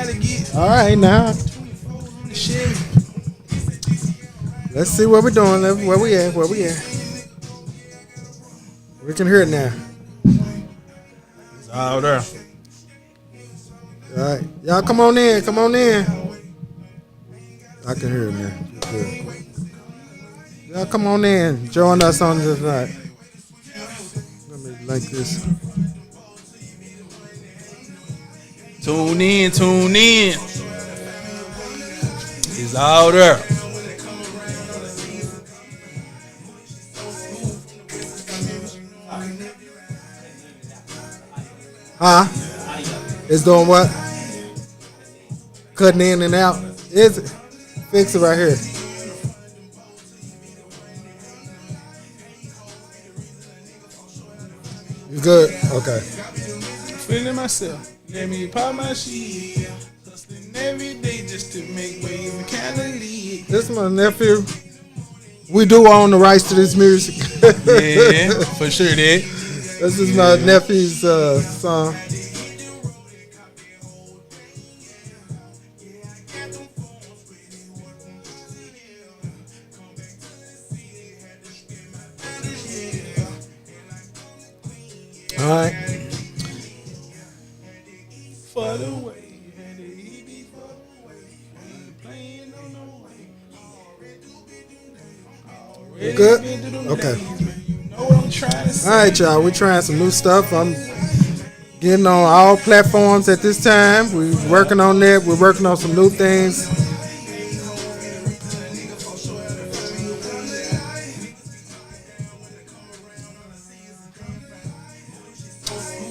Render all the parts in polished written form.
gotta get All right, now shit. let's see what we're doing. Where we at? Where we at? We can hear it now. It's all there. All right, y'all, come on in. Come on in. I can hear it now. Good. Y'all, come on in. Join us on this night. Let me like this. Tune in, tune in. It's all there. Huh? It's doing what? Cutting in and out. Is it? Fix it right here. You good? Okay. Feeling myself. Let me pop my shit. Hustling every day just to make waves and kind of lead. This is my nephew. We do own the rights to this music. Yeah, for sure that. This is my nephew's song. All right. For the way. Had to eat before the way. Ain't playing on no way. Already Good? been through them Okay. days, man. You know what I'm trying to say. All right, y'all. We're trying some new stuff. I'm getting on all platforms at this time. We're working on that. We're working on some new things.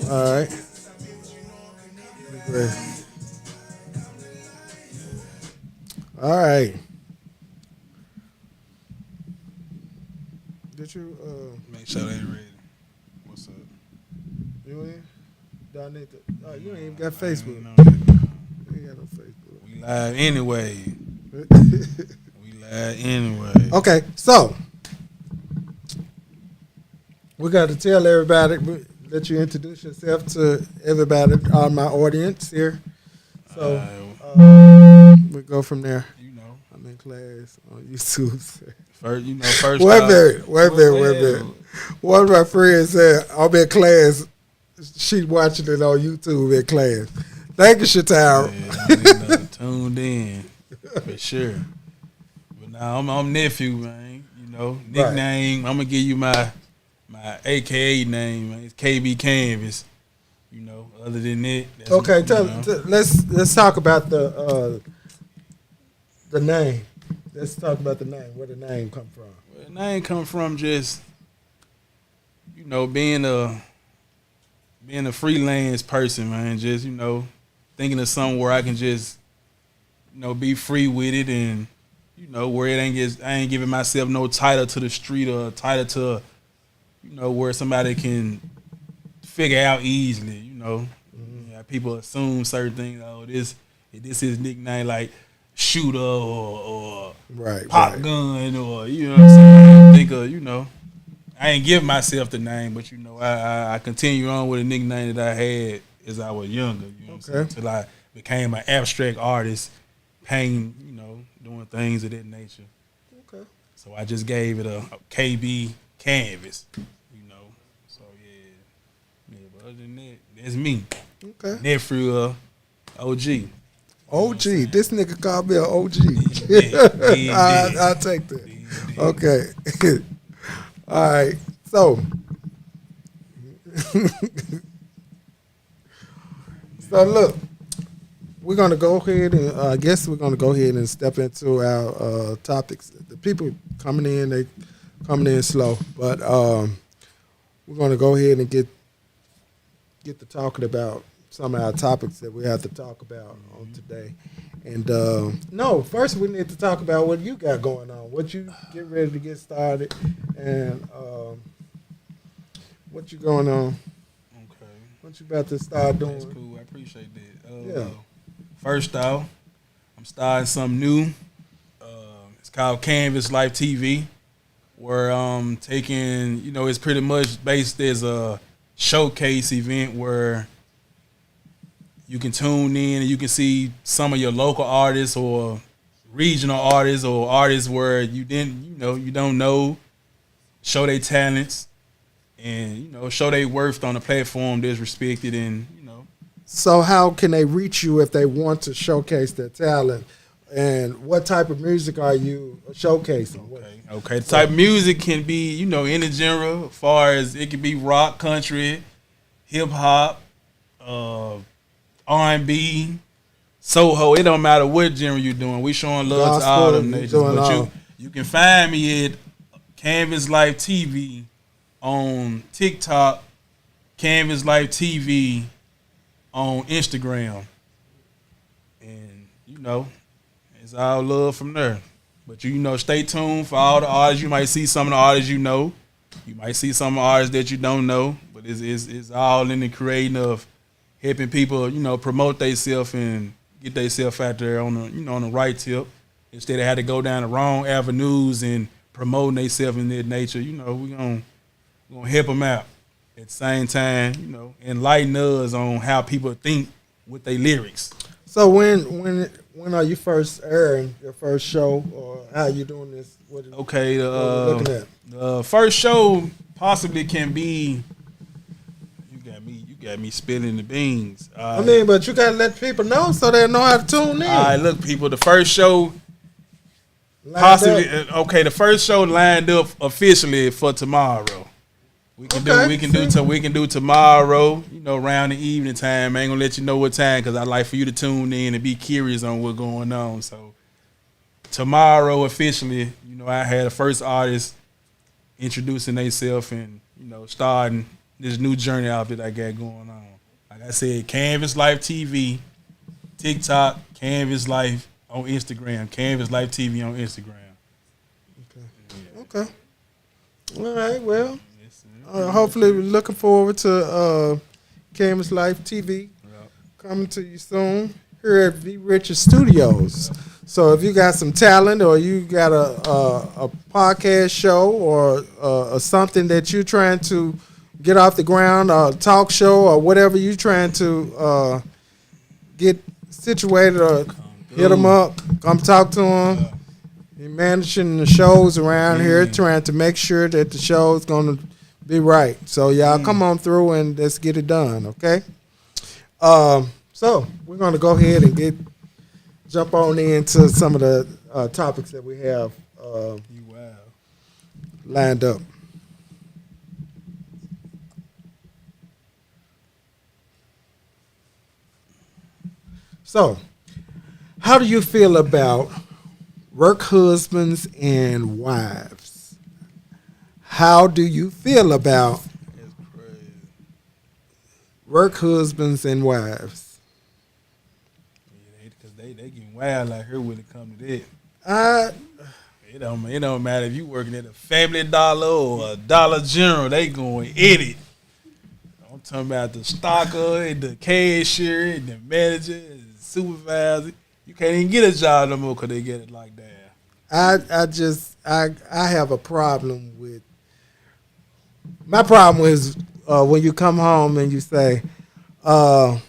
All right. Great. All right. Did you Make sure they ready. What's up? you in? Do I need to? Oh, you ain't even got Facebook. You know, You ain't got no Facebook. we live anyway. We live anyway. Okay, so we got to tell everybody, let you introduce yourself to everybody on my audience here. So we go from there. You know, I'm in class on YouTube. first. Wait a off- minute, wait a minute, wait a Well, minute. One of my friends said, I'm in class. She's watching it on YouTube in class. Thank you, Shatara. Yeah, tuned in for sure. But now I'm nephew, man. You know, nickname. I'm gonna give you my AKA name. Man. It's KB Canvas. You know, other than that, that's, Okay, you know. let's talk about the name. Let's talk about the name. Where the name come from? Well, the name come from just, you know, being a freelance person, man. Just, you know, thinking of somewhere I can just, you know, be free with it, and you know, where it ain't just, I ain't giving myself no title to the street or a title to, you know, where somebody can figure out easily. You know, yeah, people assume certain things. Oh, this is nickname like shooter or Right, pop right. gun, or you know what I'm saying. Think of, you know, I ain't give myself the name, but you know, I continue on with a nickname that I had as I was younger. You know what I'm saying? Okay. Till I became an abstract artist, painting, you know, doing things of that nature. Okay. So I just gave it a KB Canvas, you know. So yeah, but other than that, that's me, Okay. nephew OG. OG. This nigga called me an OG. Yeah. I'll take that. Okay. All right. So, so look, we're gonna go ahead and I guess we're gonna go ahead and step into our topics. The people coming in, they coming in slow, but we're gonna go ahead and get to talking about some of our topics that we have to talk about on today. And no, first we need to talk about what you got going on, what you get ready to get started, and what you going on, Okay. what you about to start doing. That's cool. I appreciate that. Yeah. First off, I'm starting something new. It's called Canvas Life TV, where I'm taking, you know, it's pretty much based as a showcase event where you can tune in and you can see some of your local artists or regional artists or artists where you don't know, show their talents and show their worth on a platform that's respected and So how can they reach you if they want to showcase their talent? And what type of music are you showcasing? Okay. The type of music can be, any genre, as far as it can be rock, country, hip hop, R&B, soho. It don't matter what genre you're doing. We showing love to all them natures. But you can find me at Canvas Life TV on TikTok, Canvas Life TV on Instagram, and it's all love from there. But stay tuned for all the artists. You might see some of the artists you know. You might see some artists that you don't know. But it's all in the creating of helping people, promote themselves and get themselves out there on the right tip instead of having to go down the wrong avenues and promoting themselves in that nature. We're gonna help them out at the same time. Enlighten us on how people think with their lyrics. So when are you first airing your first show, or how you doing this? What are looking at? The first show possibly can be. You got me spilling the beans. But you gotta let people know so they know how to tune in. All right, look, people. The first show possibly the first show lined up officially for tomorrow. We can do tomorrow, around the evening time. I ain't gonna let you know what time because I'd like for you to tune in and be curious on what's going on. So tomorrow officially, I had the first artist introducing themselves and, starting this new journey out that I got going on. Like I said, Canvas Life TV, TikTok, Canvas Life on Instagram, Canvas Life TV on Instagram. Okay. All right, well. Hopefully, we're looking forward to Canvas Life TV coming to you soon here at V Richard Studios. So if you got some talent or you got a podcast show or something that you're trying to get off the ground, a talk show or whatever you're trying to get situated, or hit them up, come talk to them. You're managing the shows around here, trying to make sure that the show is going to be right. So y'all come on through and let's get it done, okay? So we're gonna go ahead and jump on into some of the topics that we have lined up. So, how do you feel about work husbands and wives? How do you feel about work husbands and wives? Because they getting wild out here when it comes to that. It don't matter if you working at a Family Dollar or a Dollar General, they going at it. I'm talking about the stocker and the cashier and the manager and the supervisor. You can't even get a job no more because they get it like that. I have a problem with. My problem is when you come home and you say, my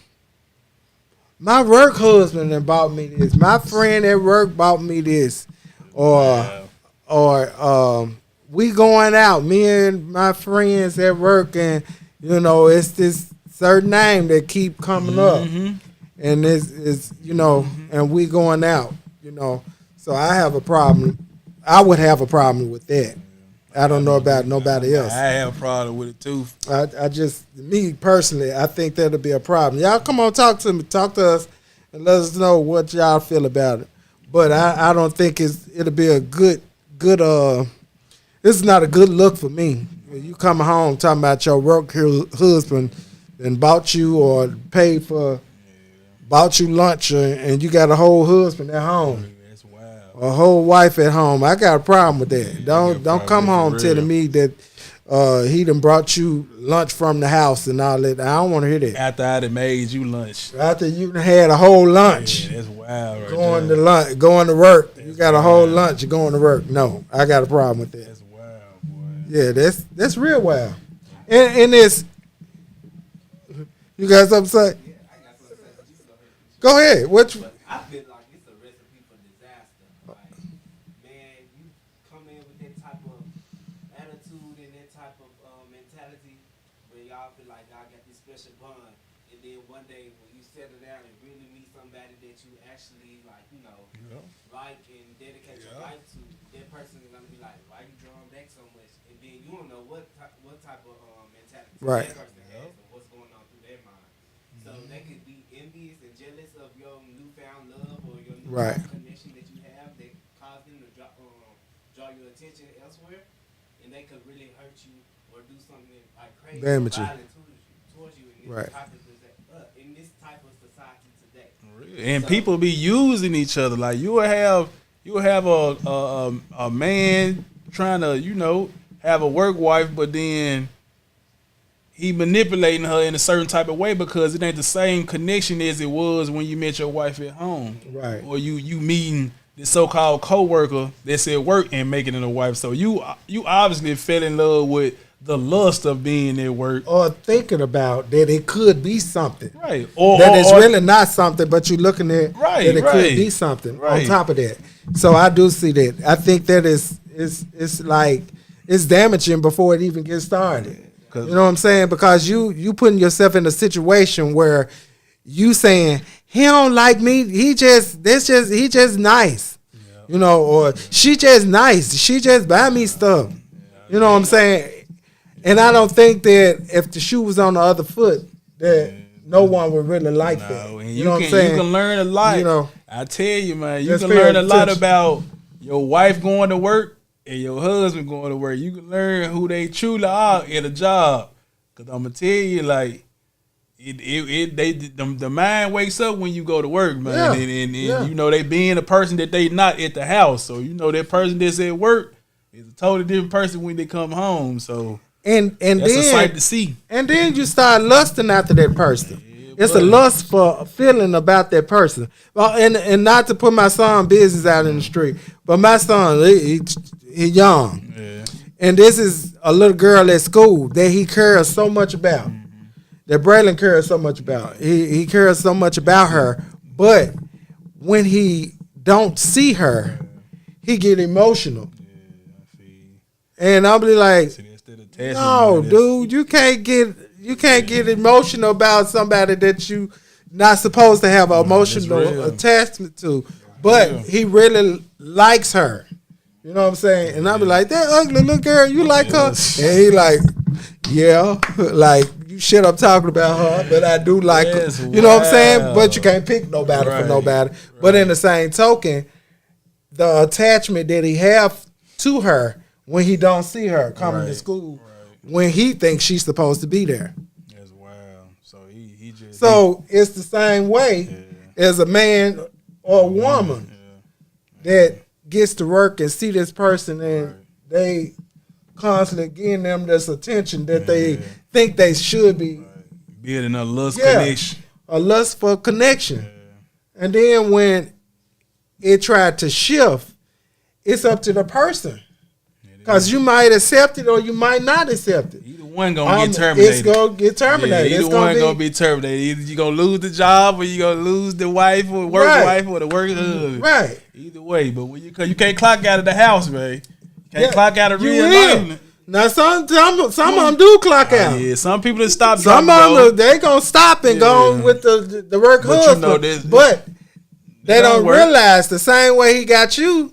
work husband done bought me this. My friend at work bought me this. Or we going out, me and my friends at work, and, it's this certain name that keep coming up. And it's and we going out, So I have a problem. I would have a problem with that. I don't know about nobody else. I have a problem with it too. Me personally, I think that'll be a problem. Y'all come on, talk to me, talk to us, and let us know what y'all feel about it. But I don't think it'll be a good. This is not a good look for me. You come home talking about your work husband and bought you or bought you lunch, and you got a whole husband at home. A whole wife at home. I got a problem with that. Don't come home telling me that he done brought you lunch from the house and all that. I don't want to hear that. After I done made you lunch. After you had a whole lunch. Yeah, that's wild right going to work. You got a whole lunch, you're going to work. No, I got a problem with that. That's wild, boy. Yeah, that's real wild. And it's, you got something to say? Go ahead. What? But I feel like it's a recipe for disaster. Like, man, you come in with that type of attitude and that type of mentality where y'all feel like y'all got this special bond, and then one day when you settle down and really meet somebody that you actually like, like and dedicate your life to, that person is gonna be like, why you drawing back so much? And then you don't know what type of mentality Right. that person has and what's going on through their mind. So they could be envious and jealous of your newfound love or your Right. newfound connection that you have that cause them to draw your attention elsewhere, and they could really hurt you or do something like crazy or Damage you. violent towards you in this Right. type of in this type of society today. And So- people be using each other. Like you will have a man trying to have a work wife, but then he manipulating her in a certain type of way because it ain't the same connection as it was when you met your wife at home. Right. Or you meeting this so-called coworker that's at work and making it a wife. So you obviously fell in love with the lust of being at work. Or thinking about that it could be something. Right. Or That it's really not something, but you're looking at Right, that it could right. be something on Right. top of that. So I do see that. I think that it's like it's damaging before it even gets started. You know what I'm saying? Because you putting yourself in a situation where you saying he don't like me. He just nice. Or she just nice. She just buy me stuff. You know what I'm saying? And I don't think that if the shoe was on the other foot, that no one would really like that. And You know what I'm saying? You can learn a lot. You know, I tell you, man, you That's can fair learn a lot attention. about your wife going to work and your husband going to work. You can learn who they truly are at a job. Cause I'm gonna tell you, like, the mind wakes up when you go to work, man. Yeah. And they being a person that they not at the house. So that person that's at work is a totally different person when they come home. So and that's a sight then to see. and then you start lusting after that person. It's a buddy. lustful feeling about that person. Well, and not to put my son business out in the street, but my son, he young. Yeah. And this is a little girl at school that he cares so much about. That Braylon cares so much about. He cares so much about her. But when he don't see her, he get emotional. And I'll be like, no, dude, you can't get emotional about somebody that you not supposed to have an emotional real. attachment to. But he really likes her. You know what I'm saying? And I'll be like, that ugly little girl, you like her? And he like, yeah, like you shit I'm talking about her, but I do like her. Yes, You know what I'm saying? wow. But you can't pick nobody Right, for nobody. But in the same token, the attachment that he have to her when he don't see her coming to Right, school, when he thinks she's supposed to be there. That's wild. So he just So it's the same way as a man or a woman that gets to work and see this person and they constantly giving them this attention that they think they should be building a lust Yeah. connection. a lustful connection. And then when it tried to shift, it's up to the person. Because you might accept it or you might not accept it. Either one gonna get terminated. It's going to get terminated. Yeah, it's either one gonna be terminated. Either you gonna lose the job or you gonna lose the wife or work Right. wife or the work husband. right. Either way, but when you can't clock out of the house, man. You can't Yeah, clock out of you real will. life. Now some of them do clock out. Yeah, some people that stop. Some driving, of them they gonna stop and go on Yeah. with the work But you husband. know this- but they don't don't work. realize the same way he got you,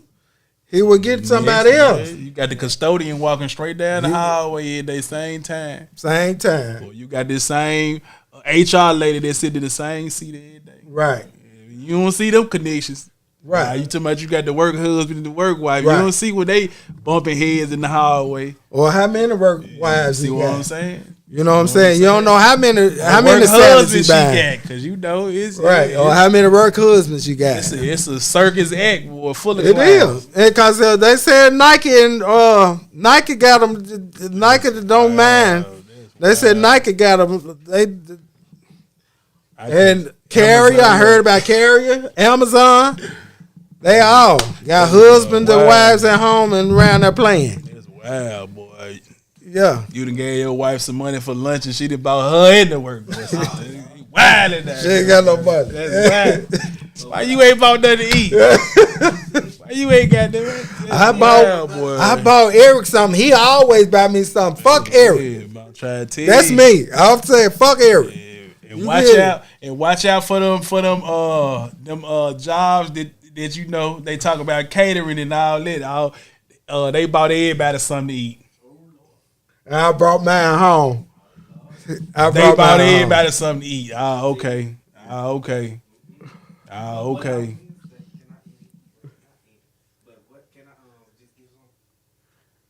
he will get somebody Yeah, else. You got the custodian walking straight down the hallway at the same time. Same time. Or you got this same HR lady that sit in the same seat every day. Right. You don't see them connections. Right. Now, you talking about you got the work husband and the work wife. Right. You don't see when they bumping heads in the hallway. Or how many work wives See he what got. I'm saying? You know what I'm saying? You don't know how many Work salads he husband she buying. got, cause you know it's Right. It's, Or how many work husbands you got. it's a circus act boy, full of It clowns. is. Because they said Nike and Nike got them. Nike don't mind. They said Nike got them. And Carrier, I heard about Carrier, Amazon. They all got husbands and Wow. wives at home and around there playing. It's wild, boy. Yeah. You done gave your wife some money for lunch and she done bought her in the work. wilding that. She ain't got no money. That's wild. Why you ain't bought nothing to eat? Why you ain't got that? I bought Eric something. He always buy me something. Fuck Eric. Yeah, I'm trying to tell That's you. me. I'm saying fuck Eric. And You watch get it. out. And watch out for them jobs that you know they talk about catering and all that. They bought everybody something to eat. And I brought mine home. They bought mine home. everybody something to eat. Okay. Okay. Okay. But what can I just give some?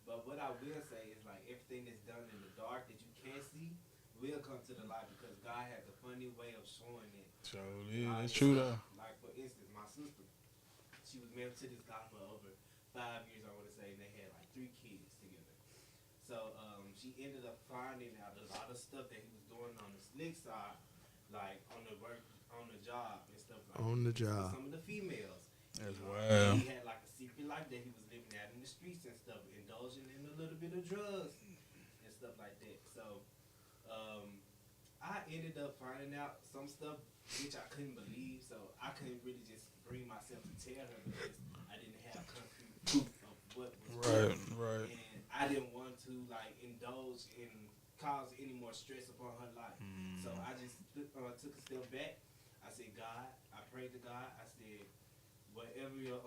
But what I will say is like everything that's done in the dark that you can't see will come to the light because God has a funny way of showing it. So yeah, that's true though. Like for instance, my sister, she was married to this guy for over 5 years, I want to say, and they had like 3 kids together. So she ended up finding out a lot of stuff that he was doing on the slick side, like on the work, on the job and stuff like On the that. job. With some of the females. That's You know, wild. He had like a secret life that he was living out in the streets and stuff, indulging in a little bit of drugs and stuff like that. So I ended up finding out some stuff which I couldn't believe. So I couldn't really just bring myself to tell her because I didn't have concrete proof of what was going on. Right. And I didn't want to like indulge in cause any more stress upon her life. So I just took a step back. I said, God, I prayed to God. I said, whatever your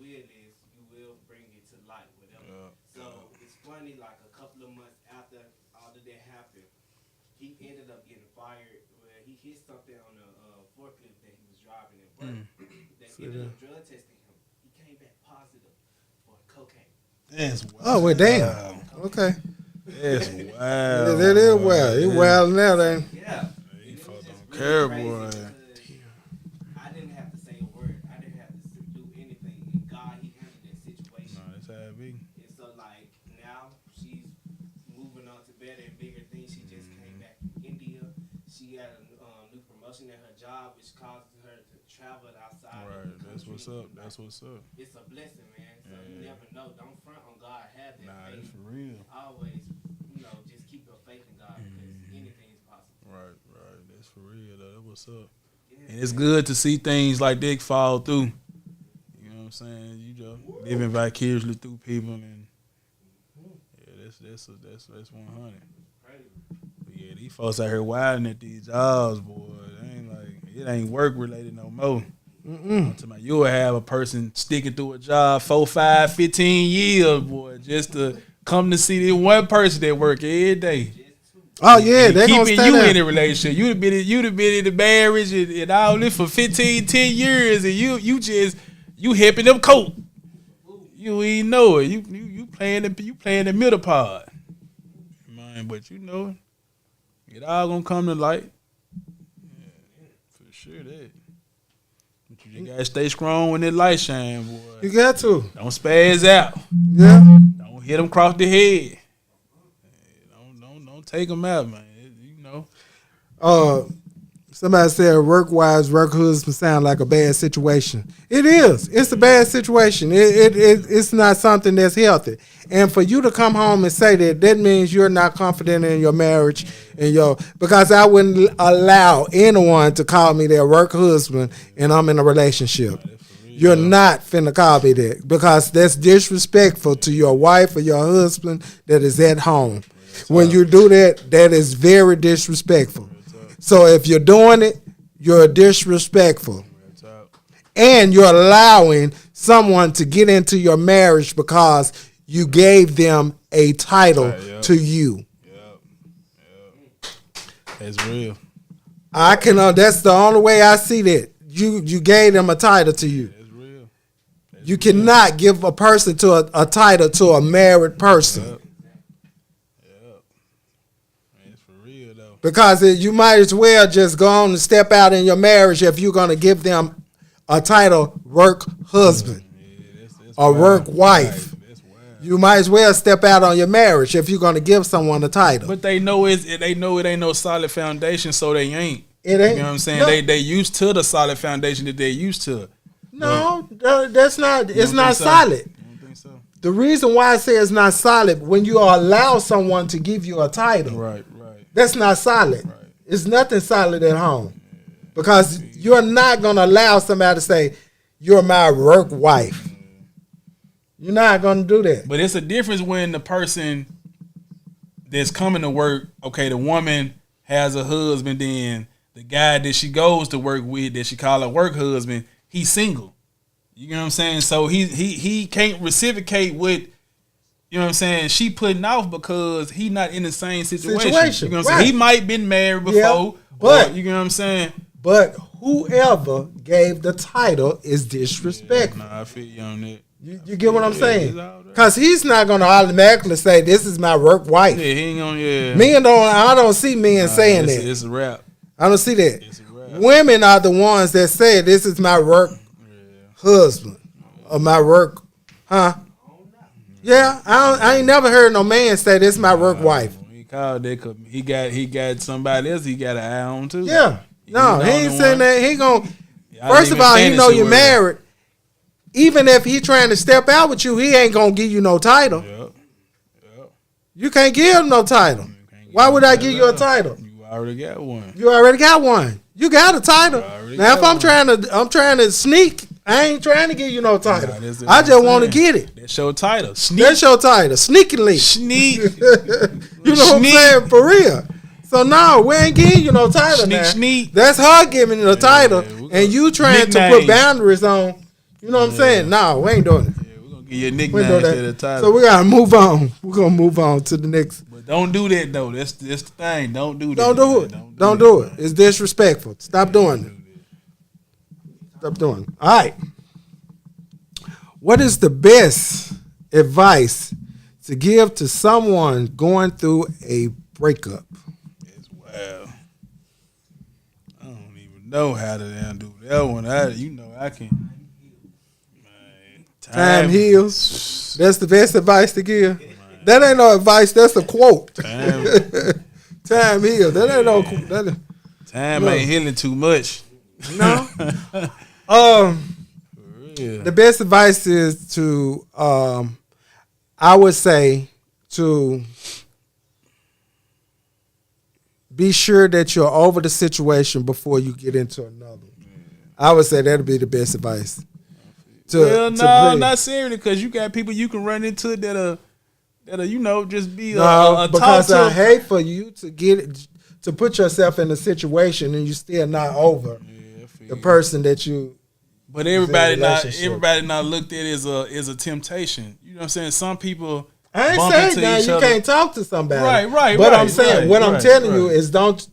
will is, you will bring it to light, whatever. So it's funny, like a couple of months after all of that happened, he ended up getting fired where he hit something on a forklift that he was driving at work. They ended up drug testing him. He came back positive for cocaine. That's wild. Oh well, damn. Okay. That's wild. That is wild. He wild now, then. Yeah. He And it fucked was just on care, crazy boy. because I didn't have to say a word. I didn't have to do anything. And God, He handled that situation. No, that's how it be. And so, like, now she's moving on to better and bigger things. She just came back from India. She had a new promotion at her job, which causes her to travel outside. Right. of the That's what's country. up. That's what's up. It's a blessing, man. So you never know. Don't front on God. Have that Nah, that's faith. for real. Always, just keep your faith in God because anything is possible. Right. That's for real though. That's what's up. Yeah. And it's good to see things like that fall through. You know what I'm saying? You just living vicariously through people, and yeah, that's 100. Crazy. But yeah, these folks out here wilding at these jobs, boy. It ain't work related no more. I'm talking about you'll have a person sticking through a job 4, 5, 15 years, boy, just to come to see this one person that work every day. Oh yeah, And they gonna keeping stay you there. in a relationship. You'd have been in the marriage and all this for 15, 10 years, and you helping them cope. You ain't know it. You playing the middle part. Man, but you know it all gonna come to light. Yeah, for sure that. But you just gotta stay strong when that light shine, boy. You got to. Don't spaz out. Yeah. Don't hit them across the head. Don't take them out, man. You know. Somebody said work wives, work husbands sound like a bad situation. It is. It's a bad situation. It's not something that's healthy. And for you to come home and say that means you're not confident in your marriage and because I wouldn't allow anyone to call me their work husband and I'm in a relationship. You're not finna call me that because that's disrespectful to your wife or your husband that is at home. When you do that, that is very disrespectful. So if you're doing it, you're disrespectful. And you're allowing someone to get into your marriage because you gave them a title to you. That's real. I can. That's the only way I see that. You gave them a title to you. That's real. You cannot give a person to a title to a married person. It's for real though. Because you might as well just go on and step out in your marriage if you're going to give them a title work husband That's or work wild. wife. That's wild. You might as well step out on your marriage if you're going to give someone a title. But they know it ain't no solid foundation, so they ain't. It ain't. You know what I'm saying? No. They used to the solid foundation that they used to. No, that's not. You It's don't not think so? solid. You don't think so? The reason why I say it's not solid when you allow someone to give you a title, Right. that's not solid. Right. It's nothing solid at home because you're not gonna allow somebody to say you're my work wife. You're not gonna do that. But it's a difference when the person that's coming to work, okay, the woman has a husband, then the guy that she goes to work with, that she call her work husband, he's single. You know what I'm saying? So he can't reciprocate with, you know what I'm saying, she putting off because he not in the same situation. You know what I'm saying? He might been married before, but you know what I'm saying? But whoever gave the title is disrespectful. Nah, I feel you on that. You get what I'm saying? Because he's not going to automatically say, this is my work wife. Yeah, he ain't gonna, Men I don't see men saying that. It's a rap. I don't see that. It's a rap. Women are the ones that say, this is my work husband or my work, huh? Yeah, I ain't never heard no man say, this is my work wife. He called that. He got somebody else he got an eye on too. Yeah. No, he ain't saying that. He gonna, I first of all, he know you're word. married. Even if he trying to step out with you, he ain't gonna give you no title. Yep. You can't give him no title. Why would I give you a title? You already got one. You already got one. You got a title. Now, if I'm trying to sneak, I ain't trying to give you no title. Nah, I just want to get it. That's your title. Sneak. That's your title. Sneakily. Sneak. You know what I'm saying? For real. So no, we ain't giving you no title now. Sneak. That's her giving you the title, and you trying to put boundaries on. You know what I'm saying? No, we ain't doing it. Yeah, we're gonna give you a nickname instead of the title. So we gotta move on. We're gonna move on to the next. But don't do that though. That's the thing. Don't do that. Don't do it. Don't do it. It's disrespectful. Stop doing it. Stop doing it. All right. What is the best advice to give to someone going through a breakup? Wow. I don't even know how to undo that one. I can. Time heals. That's the best advice to give. That ain't no advice. That's a quote. Time heals. That ain't no. Time ain't healing too much. No. The best advice is to, I would say, to be sure that you're over the situation before you get into another one. I would say that'd be the best advice. Not seriously, because you got people you can run into that'll just be a because talk to. I hate for you to to put yourself in a situation and you still not over the person that you. But everybody not looked at as a temptation. You know what I'm saying? Some people. I ain't bump saying into that each you other. can't talk to somebody. Right. But I'm saying what I'm telling you is don't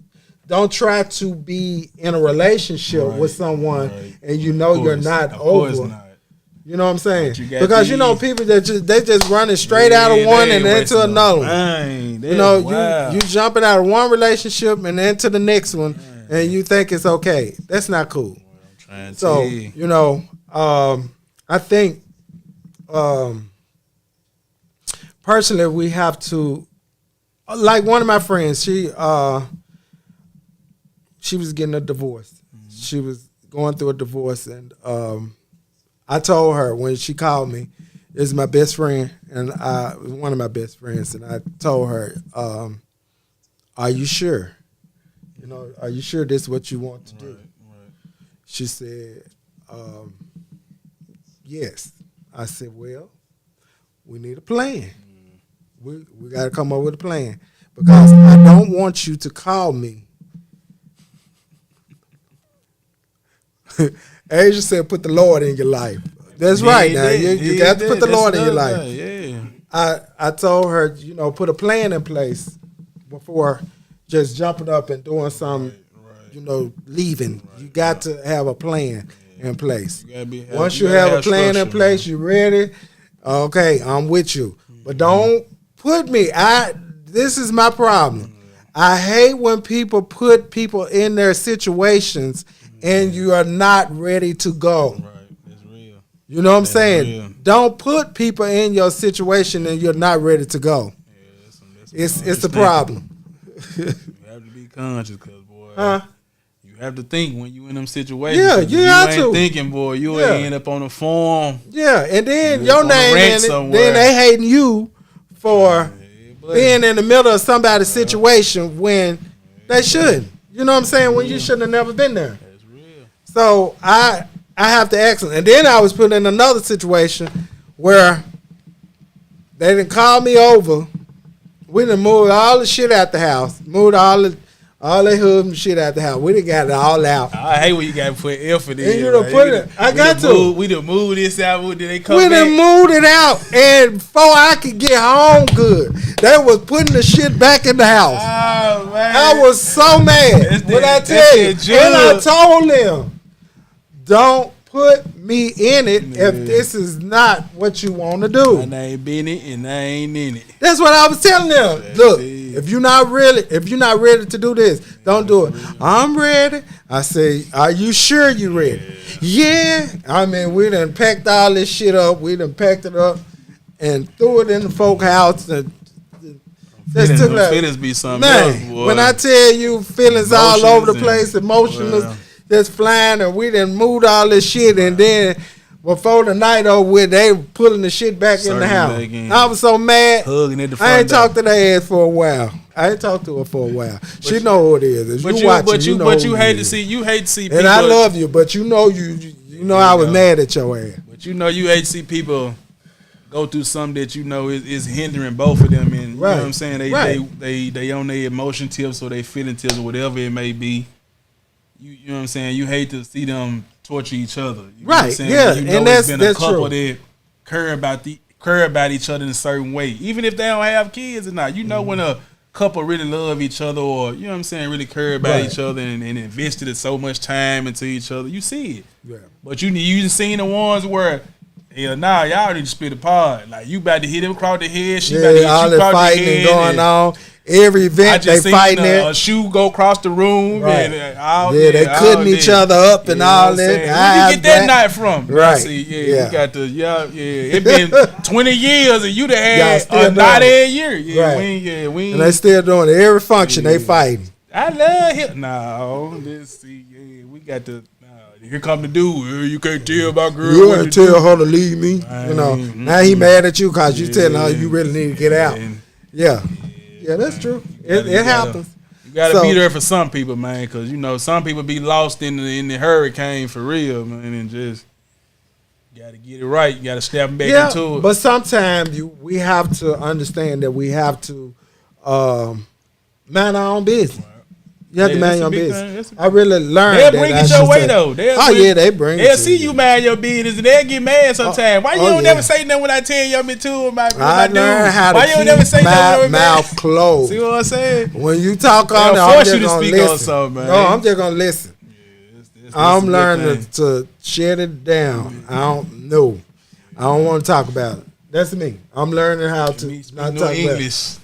try to be in a relationship with someone and you know you're not over. Not. You know what I'm saying? You because you know people that they just running straight out of one and into another one. You know, you jumping out of one relationship and into the next one, and you think it's okay. That's not cool. So you know, I think personally we have to, like one of my friends, she was getting a divorce. She was going through a divorce, and I told her when she called me, this is my best friend, and one of my best friends, and I told her, are you sure? You know, are you sure this is what you want to do? Right. She said, yes. I said, well, we need a plan. We got to come up with a plan because I don't want you to call me. Asia said, put the Lord in your life. That's right. Now you got to put the Lord in your life. Yeah. I told her, you know, put a plan in place before just jumping up and doing something, you know, leaving. You got to have a plan in place. Once you have a plan in place, you ready. Okay, I'm with you. But don't put me. This is my problem. I hate when people put people in their situations and you are not ready to go. Right, it's real. You know what I'm saying? Real. Don't put people in your situation and you're not ready to go. Yeah, it's a problem. You have to be conscious, cause boy, you have to think when you in them situations. Yeah, you have to. Thinking, boy, you end up on a farm. Yeah, and then your name in it, then they hating you for being in the middle of somebody's situation when they shouldn't. You know what I'm saying? When you shouldn't have never been there. That's real. So I have to ask them. And then I was put in another situation where they didn't call me over. We done moved all the shit out the house. Moved all that hood and shit out the house. We done got it all out. I hate when you got to put effort in. And you done right? put it. I got to. We done moved this out. Did they come We back? done moved it out. And before I could get home good, they was putting the shit back in the house. Oh, man. I was so mad That's when that- I tell you. that's And that I told them, don't put me in it Yeah. if this is not what you want to do. And I ain't been it, and I ain't in it. That's what I was telling them. That's Look, it. if you're not ready to do this, don't do it. I'm ready. I say, are you sure you ready? Yeah. I mean, we done packed all this shit up. We done packed it up and threw it in the folk house. And just took that. Feelings be something else, Man, boy. when I tell you feelings all over the Emotions place, and- emotionless, Wow. just flying, and we done moved all this shit, and then before the night over with, they were pulling the shit back in the Circling house. back in. I was so mad. Hugging at the front I ain't door. talked to their ass for a while. I ain't talked to her for a while. She know who it is. If But you you, watching, but you, know but who you it hate to is. see. You hate to see people. And I love you, but you know I was go. mad at your ass. But you know, you hate to see people go through something that you know is hindering both of them, and you know Right. what I'm saying. They on their emotion tips or they feeling tips or whatever it may be. You know what I'm saying. You hate to see them torture each other. You know what I'm Right, saying? yeah, You know and it's been a that's couple true. that care about each other in a certain way, even if they don't have kids or not. You know when a couple really love each other, or you know what I'm saying, really care about Right. each other and invested so much time into each other. You see it. Yeah. But you seen the ones where, hell nah, y'all need to split apart. Like you about to hit him across the head, she about to hit Yeah, all you that across the fighting head. and going on. Every I event they just seen fighting a it. shoe go across the room Right. and all Yeah, they that, cutting all each that. other up and You know all what I'm that. saying? Where you get that night from? Right. See, Yeah. we got the it been 20 years and you done Y'all had still a knot doing it. every year. Yeah, Right. we ain't. And they still doing it. Every function they Yeah. fighting. I love him. No, let's see. Yeah, we got the. Here come the dude. You can't tell my girl. You what ain't to tell do. her to leave me. You know. Now he mad at you because you telling her you really need to get out. And Yeah. Yeah, that's true. you gotta- It happens. You gotta So- be there for some people, man, because you know some people be lost in the hurricane for real, man, and just gotta get it right. You gotta step back Yeah, into it. but sometimes we have to understand that we have to mind our own business. You have to Yeah, mind that's your a own big business. thing. That's a I really learned They'll that. bring I it your should way say- though. They bring it. They'll to see you mind your business and they'll get mad sometimes. Why you oh, don't yeah. never say nothing when I tell you I'm into it, my I dude? learned how to Why you don't never keep say my nothing? mouth closed. See what I'm saying? When you talk on it, They'll I'm force just you to gonna speak listen. on something, man. No, I'm just gonna listen. That's I'm a good learning thing. to shut it down. I don't know. I don't want to talk about it. That's me. I'm learning how to Me speak not no talk about it. English.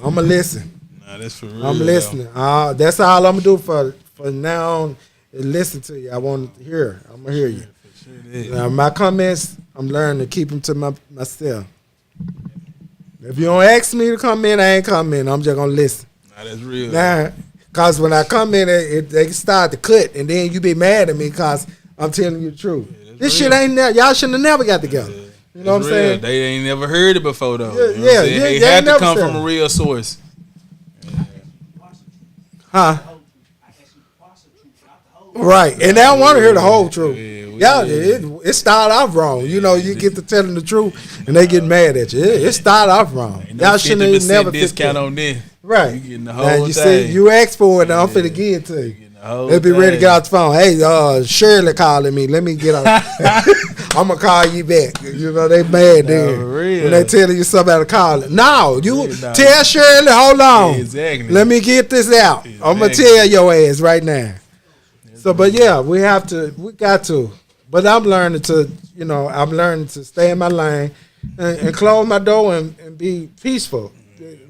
I'm gonna listen. Nah, that's for real. I'm though. listening. That's all I'm gonna do for now on is listen to you. I want to hear. I'm gonna hear you. For sure it is. Now, my comments, I'm learning to keep them to myself. If you don't ask me to come in, I ain't coming. I'm just gonna listen. Nah, that's real. Now, cause when I come in, they start to cut, and then you be mad at me cause I'm telling you the truth. that's This real. shit ain't y'all shouldn't have never got together. You know what I'm It's real. saying? They ain't never heard it before though. Yeah, You know what I'm yeah, saying? yeah, It they had ain't to never come said from it. a real source. Huh? I asked you partial truth, not the whole. Right, and they don't want to hear the whole truth. Yeah, It started off wrong. You know, you get to telling the truth, and they get mad at you. It started off wrong. Ain't no Y'all shouldn't have 50% never discount discount on this. Right. You getting the Now, whole you thing. see, you asked for it, and I'm finna give it to you. Getting the whole They be ready to thing. get off the phone. Hey, Shirley calling me. Let me get off. I'm gonna call you back. You know they mad then for real. when they telling you something about to call it. No, you Yeah, nah. tell Shirley. Hold on. Exactly. Let me get this out. I'm gonna Exactly. tell your ass right now. So, but yeah, we got to. But I'm learning to, I'm learning to stay in my lane and close my door and be peaceful,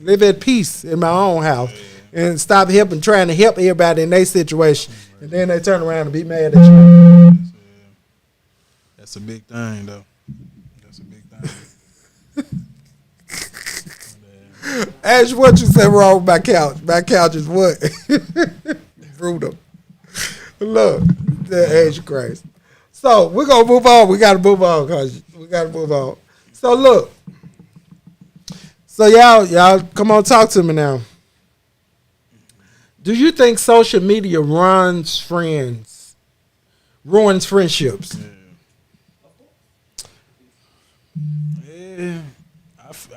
live at peace in my own house, and stop trying to help everybody in their situation, and then they turn around and be mad at you. That's a big thing though. That's a big thing. Ask what you said wrong with my couch. My couch is what? Brutal. Look, ask Christ. So we're gonna move on. We gotta move on, cause we gotta move on. So look. So y'all come on, talk to me now. Do you think social media ruins friendships? Yeah,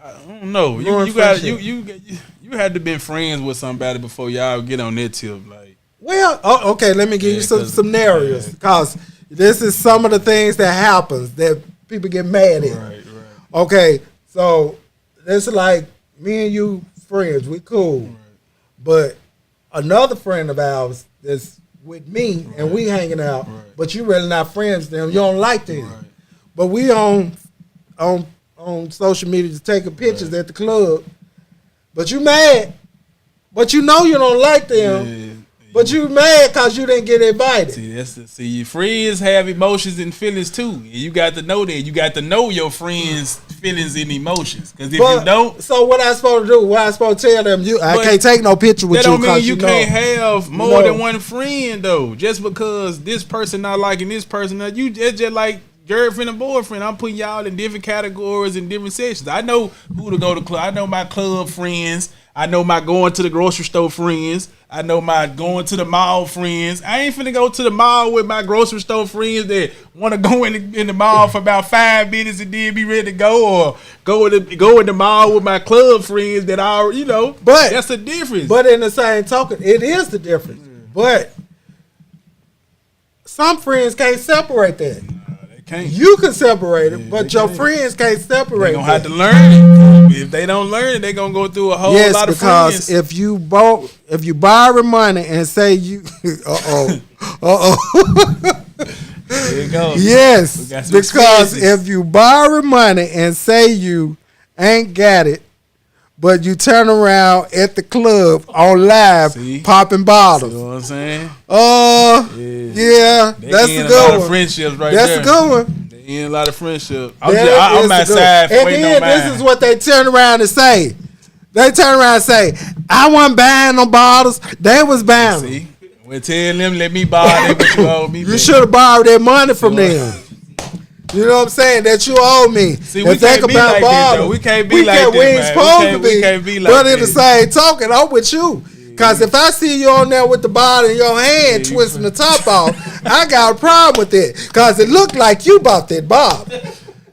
I don't know. Ruin You got friendship. you had to been friends with somebody before y'all get on that tip. Like, Well, okay, let me give you Yeah, some 'cause- scenarios because this is some of the things that happens that people get mad at. right. Okay, so it's like me and you friends, we cool, but another friend of ours that's with me and we hanging out, Right. but you really not friends with them. You don't like them, Right. but we on social media just taking pictures at the club, but you mad, but you know you don't like them. Yeah. But you mad because you didn't get invited. See, your friends have emotions and feelings too. And you got to know that. You got to know your friends' feelings and emotions. Because if you don't, So what I supposed to do? What I supposed to tell them? I But can't take no picture with that you don't mean because you know. can't have more know. than one friend though. Just because this person not liking this person, it's just like girlfriend and boyfriend. I'm putting y'all in different categories and different sections. I know who to go to club. I know my club friends. I know my going to the grocery store friends. I know my going to the mall friends. I ain't finna go to the mall with my grocery store friends that want to go in the mall for about 5 minutes and then be ready to go, or go in the mall with my club friends that are, But that's the difference. But in the same token, it is the difference. But some friends can't separate that. They can't. You can separate it, but they your can't. friends can't separate They gonna have that. to learn it. If they don't learn it, they gonna go through a whole Yes, lot of because friends. if you borrow money and say you, There it goes. yes, We got some because experiences. if you borrow money and say you ain't got it, but you turn around at the club on live See? popping You bottles, know what I'm saying? yeah, They that's end a a lot good of one. friendships right That's there. a good one. They end a lot of friendships. That I'm is a good outside one. And waiting then on mine. this is what they turn around and say. They turn around and say, I wasn't buying no bottles. They was buying them. See? We'll tell them, let me borrow that, but you owe me. You back. should have borrowed that money from See what- them. You know what I'm saying? That you owe me. See, we If they can't could be buy like this, bottles, though. We can't be like can't- this, We ain't man. supposed to We be. can't be like but in the this. same token, I'm with you. Because if I see you on there with the bottle in your hand Yeah, you twisting the top off, I got a problem with it. Because it looked like you bought that bottle.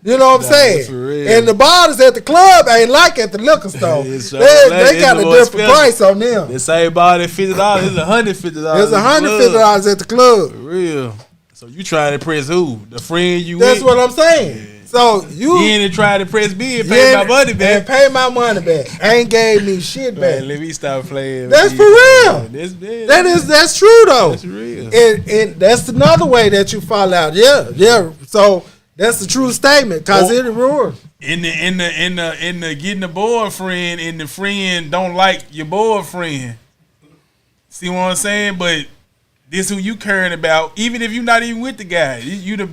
You know what I'm Nah, saying? for real. And the bottles at the club ain't like at the liquor store. It's so they it's got a more different expensive. price on them. The same bottle at $50. It's $150. There's $150 at the club. For real. So you trying to impress who? The friend you That's with? what I'm saying. So You ain't trying to press me and you pay my ain't- money and back. pay my money back. Ain't gave me shit back. Man, let me stop playing. That's with for these real. people. That's true though. That's real. And that's another way that you fall out. Yeah. So that's the true statement because Oh. it ruins. In the getting a boyfriend and the friend don't like your boyfriend. See what I'm saying? But this who you caring about. Even if you're not even with the guy, you done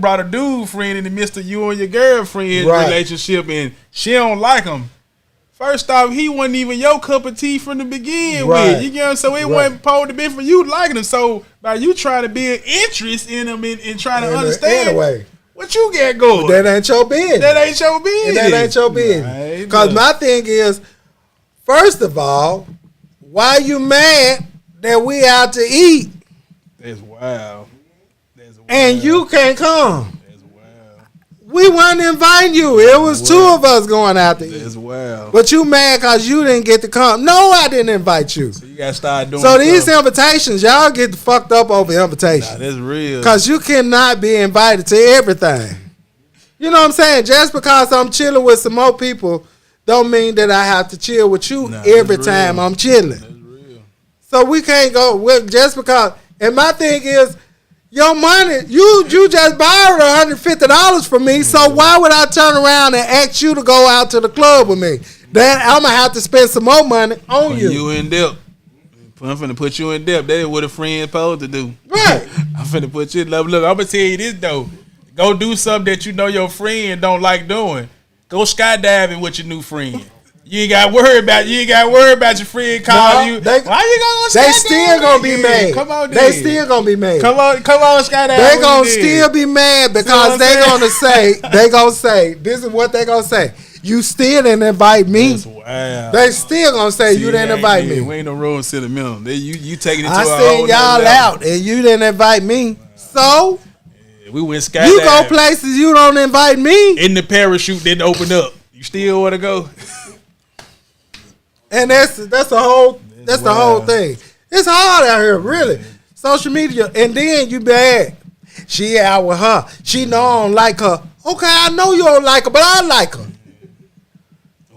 brought a dude friend in the midst of you and your girlfriend Right. relationship, and she don't like him. First off, he wasn't even your cup of tea from the beginning Right. with. You get what I'm saying? So it Right. wasn't supposed to be for you liking him. So by you trying to build interest in him and trying to understand Anyway, what you got going. that ain't your business. That ain't your business. And that ain't your business. Right, Because my thing is, first of all, why you mad that we out to eat That's wild. That's wild. and you can't come? That's wild. We weren't inviting you. It was two of us going out to eat. That's wild. But you mad because you didn't get to come. No, I didn't invite you. So you gotta start doing. So these stuff. invitations, y'all get fucked up over Nah, invitations. that's real. Because you cannot be invited to everything. You know what I'm saying? Just because I'm chilling with some more people don't mean that I have to chill with you Nah, every that's time real. I'm chilling. That's real. So we can't go with just because. And my thing is, your money, you just borrowed $150 from me. So why would I turn around and ask you to go out to the club with me? Then I'm gonna have to spend some more money on Put you. you in depth. I'm finna put you in depth. That's what a friend's supposed to do. Right. I'm finna put you in love. Look, I'm gonna tell you this though. Go do something that you know your friend don't like doing. Go skydiving with your new friend. You ain't got to worry about your friend calling No, you. they- Why you going They skydiving? still gonna be Yeah, mad. Come on, They then. still gonna be mad. Come on, skydiving. They gonna with me still then. be mad what because I'm they saying? gonna say, this is what they gonna say. You still didn't invite me. That's wild. They still gonna say See, you didn't invite me. We ain't no role sentimental. You taking it to I a whole seen nother y'all level. out and you didn't invite me. So We went skydiving. you go places you don't invite me. In the parachute didn't open up. You still want to go? And that's the whole wild. thing. It's hard out here, really. Social media, and then you bad. She out with her. She know I don't like her. Okay, I know you don't like her, but I like her.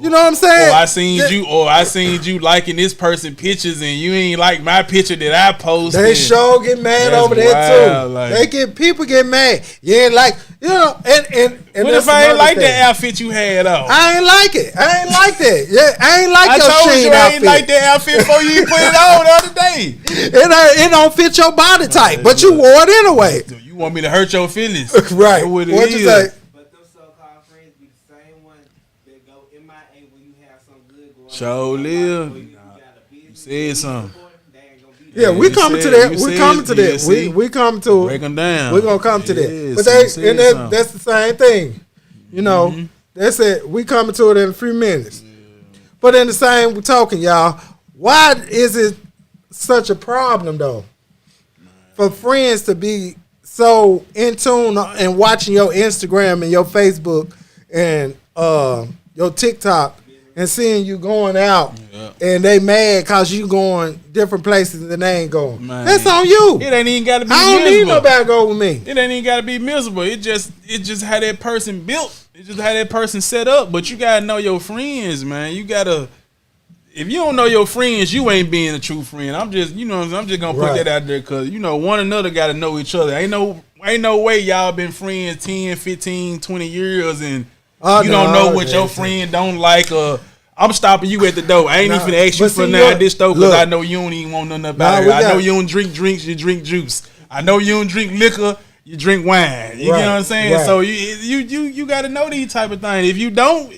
You know what I'm saying? I seen you liking this person pictures and you ain't like my picture that I posted. They sure get mad That's over there wild, too. like- People get mad. You ain't like, and What that's if I ain't another like thing. that outfit you had on? I ain't like it. I ain't like that. Yeah, I ain't like I your told Sheen you I outfit. ain't like that outfit before you put it on the other day. It don't fit your body type, but you wore it anyway. So you want me to hurt your feelings? Right. That's what it What you is. say? But them so-called friends be the same ones that go MIA when you have some good going on. Sure live. When you got a business said that something. support, they ain't gonna be Yeah, there. we you coming to said- that. you We said- coming to yeah, that. see? We coming to Break it. them down. We're gonna come to Yeah, that. But see, you said something. that's the same thing. You know, that's it. We coming to it in a few minutes. But in the same token, y'all, why is it such a problem though? For friends to be so in tune and watching your Instagram and your Facebook and your TikTok and seeing you going out Yeah. and they mad cause you going different places than they ain't going. Man. That's on you. It ain't even got to be I don't need miserable. nobody to go with me. It ain't even got to be miserable. It just how that person built. It's just how that person set up. But you gotta know your friends, man. You gotta. If you don't know your friends, you ain't being a true friend. I'm just, I'm just gonna put Right. that out there because one another gotta know each other. Ain't no way y'all been friends 10, 15, 20 years and you don't know what your friend don't like. I'm stopping you at the door. I ain't Nah, even ask you but for see, nothing look, at this store because look. I know you don't even want nothing Nah, about we it. I know got- you don't drink drinks, you drink juice. I know you don't drink liquor, you drink wine. You Right, get what I'm saying? right. So you got to know these type of things. If you don't,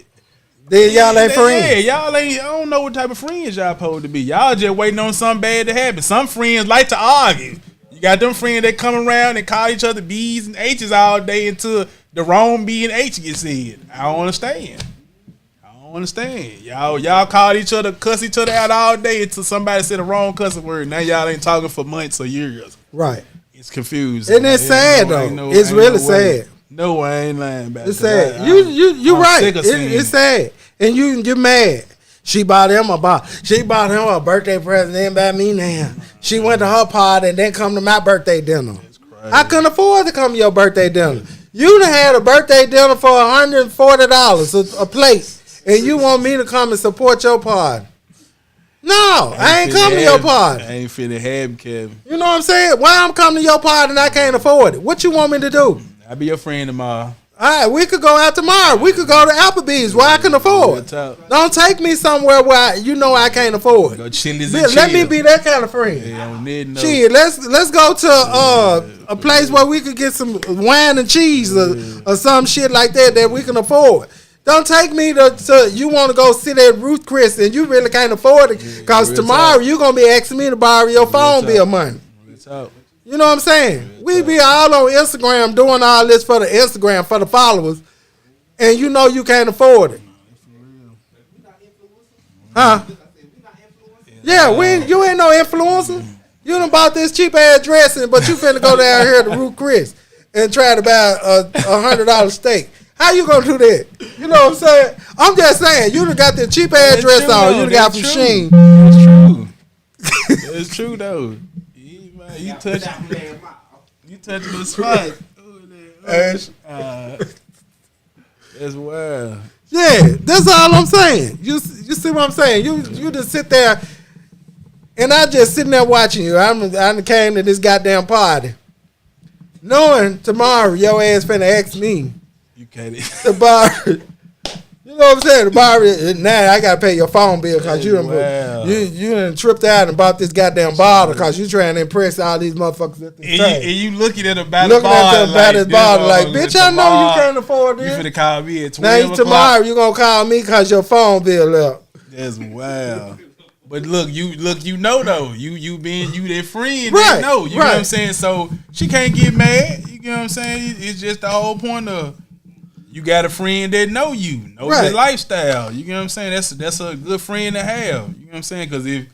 Then y'all ain't friends. yeah, y'all ain't. I don't know what type of friends y'all supposed to be. Y'all just waiting on something bad to happen. Some friends like to argue. You got them friends that come around and call each other B's and H's all day until the wrong B and H gets said. I don't understand. Y'all call each other, cuss each other out all day until somebody said the wrong cussing word. Now y'all ain't talking for months or years. Right. It's confusing. And it's sad, though. It's ain't really way. sad. No, I ain't lying about It's it. 'Cause sad. You I'm right. sick of seeing It's sad. And you're mad. She bought him a birthday present, then buy me now. She went to her party and then come to my birthday dinner. I couldn't afford to come to your birthday dinner. You done had a birthday dinner for $140 a plate, and you want me to come and support your party. No, I ain't coming to your party. I ain't finna have Kevin. You know what I'm saying? Why I'm coming to your party and I can't afford it? What you want me to do? I'll be your friend tomorrow. All right, we could go out tomorrow. We could go to Applebee's where I can afford. Real talk. Don't take me somewhere where I can't afford. Go Chili's and Let me chill. be that kind of friend. Yeah, I don't need no. Shit, let's go to a place where we could get some wine and cheese or some shit like that we can afford. Don't take me to you want to go sit at Ruth Chris and you really can't afford it because real tomorrow talk. you're going to be asking me to borrow your phone talk. bill money. Real talk. You know what I'm saying? We be all on Instagram doing all this for the Instagram, for the followers, and you know you can't afford it. Huh? Yeah, you ain't no influencer. You done bought this cheap ass dressing, but you finna go down here to Ruth Chris and try to buy a $100 steak. How you gonna do that? You know what I'm saying? I'm just saying, you done got the cheap ass That's dress true, on. though. You done got That's from true. Sheen. That's true. It's true though. You touching the spot. That's wild. Yeah, that's all I'm saying. You see what I'm saying? You just sit there, and I just sitting there watching you. I came to this goddamn party, knowing tomorrow your ass finna ask me You can't. to borrow. You know what I'm saying? To borrow now, I gotta pay your phone bill because you done Wow. you done tripped out and bought this goddamn bottle because you trying to impress all these motherfuckers at this And time. you looking at about Looking at them about this this bottle like, motherfucker bitch, I know you tomorrow, can't afford You this. finna call me at Now 12 tomorrow o'clock. you gonna call me because your phone bill up. That's wild. But look, you know though, you that friend, Right, they know. You know what I'm right. saying? So she can't get mad. You know what I'm saying? It's just the whole point of you got a friend that know Right. your lifestyle. You know what I'm saying? That's a good friend to have. You know what I'm saying? Because if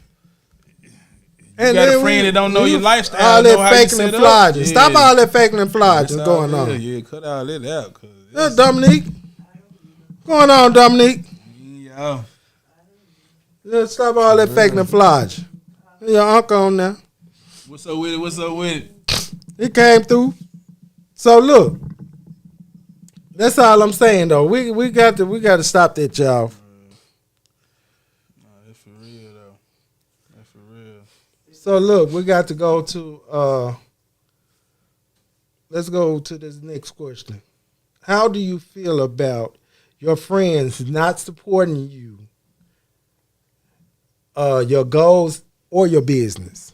you got a friend that don't know your lifestyle, all know that how you faking set and up. flogging. Yeah. Stop all that faking and That's flogging all going it on. is. Yeah, cut all that out. Cause Yeah, Dominique. Going on, Dominique. yeah. Yeah, stop all that faking and flogging. Your uncle on there. What's up with it? What's up with it? He came through. So look, that's all I'm saying though. We got to stop that, y'all. Nah, that's for real though. That's for real. So look, we got to go to let's go to this next question. How do you feel about your friends not supporting you, your goals or your business?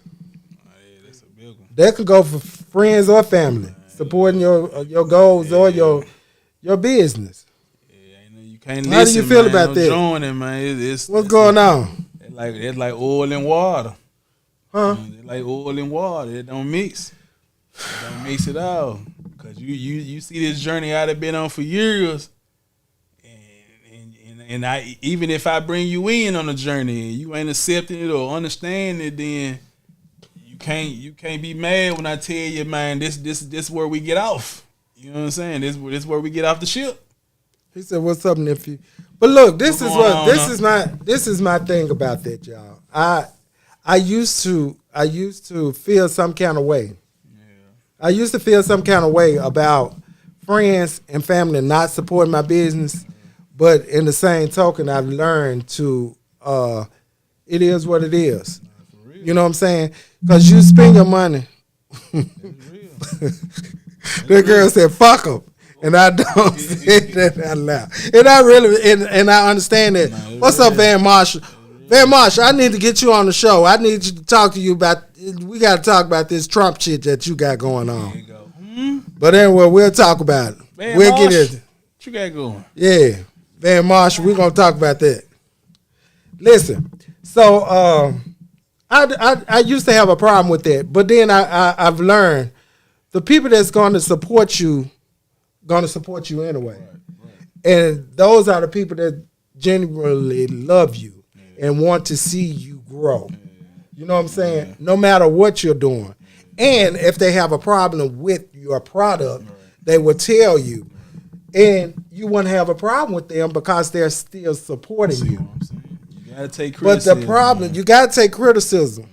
Oh, yeah, that's a big one. That could go for friends or family, supporting your goals or your business. Yeah, ain't no- you can't How do listen, you feel man. about Don't that? join it, man. What's going on? It's like oil and water. Huh? It's like oil and water. It don't mix. It don't mix at all. Cause you see this journey I've been on for years, and I even if I bring you in on the journey and you ain't accepting it or understanding it, then you can't be mad when I tell you, man, this where we get off. You know what I'm saying? This where we get off the ship. He said, "What's up, nephew?" But look, this What's is going what on, this huh? is not. This is my thing about that, y'all. I used to feel some kind of way. I used to feel some kind of way about friends and family not supporting my business, but in the same token, I've learned to. It is what it is. You know what I'm saying? Because you spend your money. That girl said, "Fuck them," and I don't say that out loud. And I really and I understand that. What's up, Van Marshall? Van Marshall, I need to get you on the show. I need you to talk to you about. We got to talk about this Trump shit that you got going There on. you go. But anyway, we'll talk about it. Man, We'll Marsh, get it. what you got going? Yeah, Van Marshall, we're gonna talk about that. Listen, so I used to have a problem with that, but then I've learned the people that's going to support you anyway, and those are the people that genuinely love you and want to see you grow. You know what I'm saying? No matter what you're doing, and if they have a problem with your product, they will tell you. And you wouldn't have a problem with them because they're still supporting You know you. what I'm saying? You gotta take But criticism. the problem, man. you got to take criticism.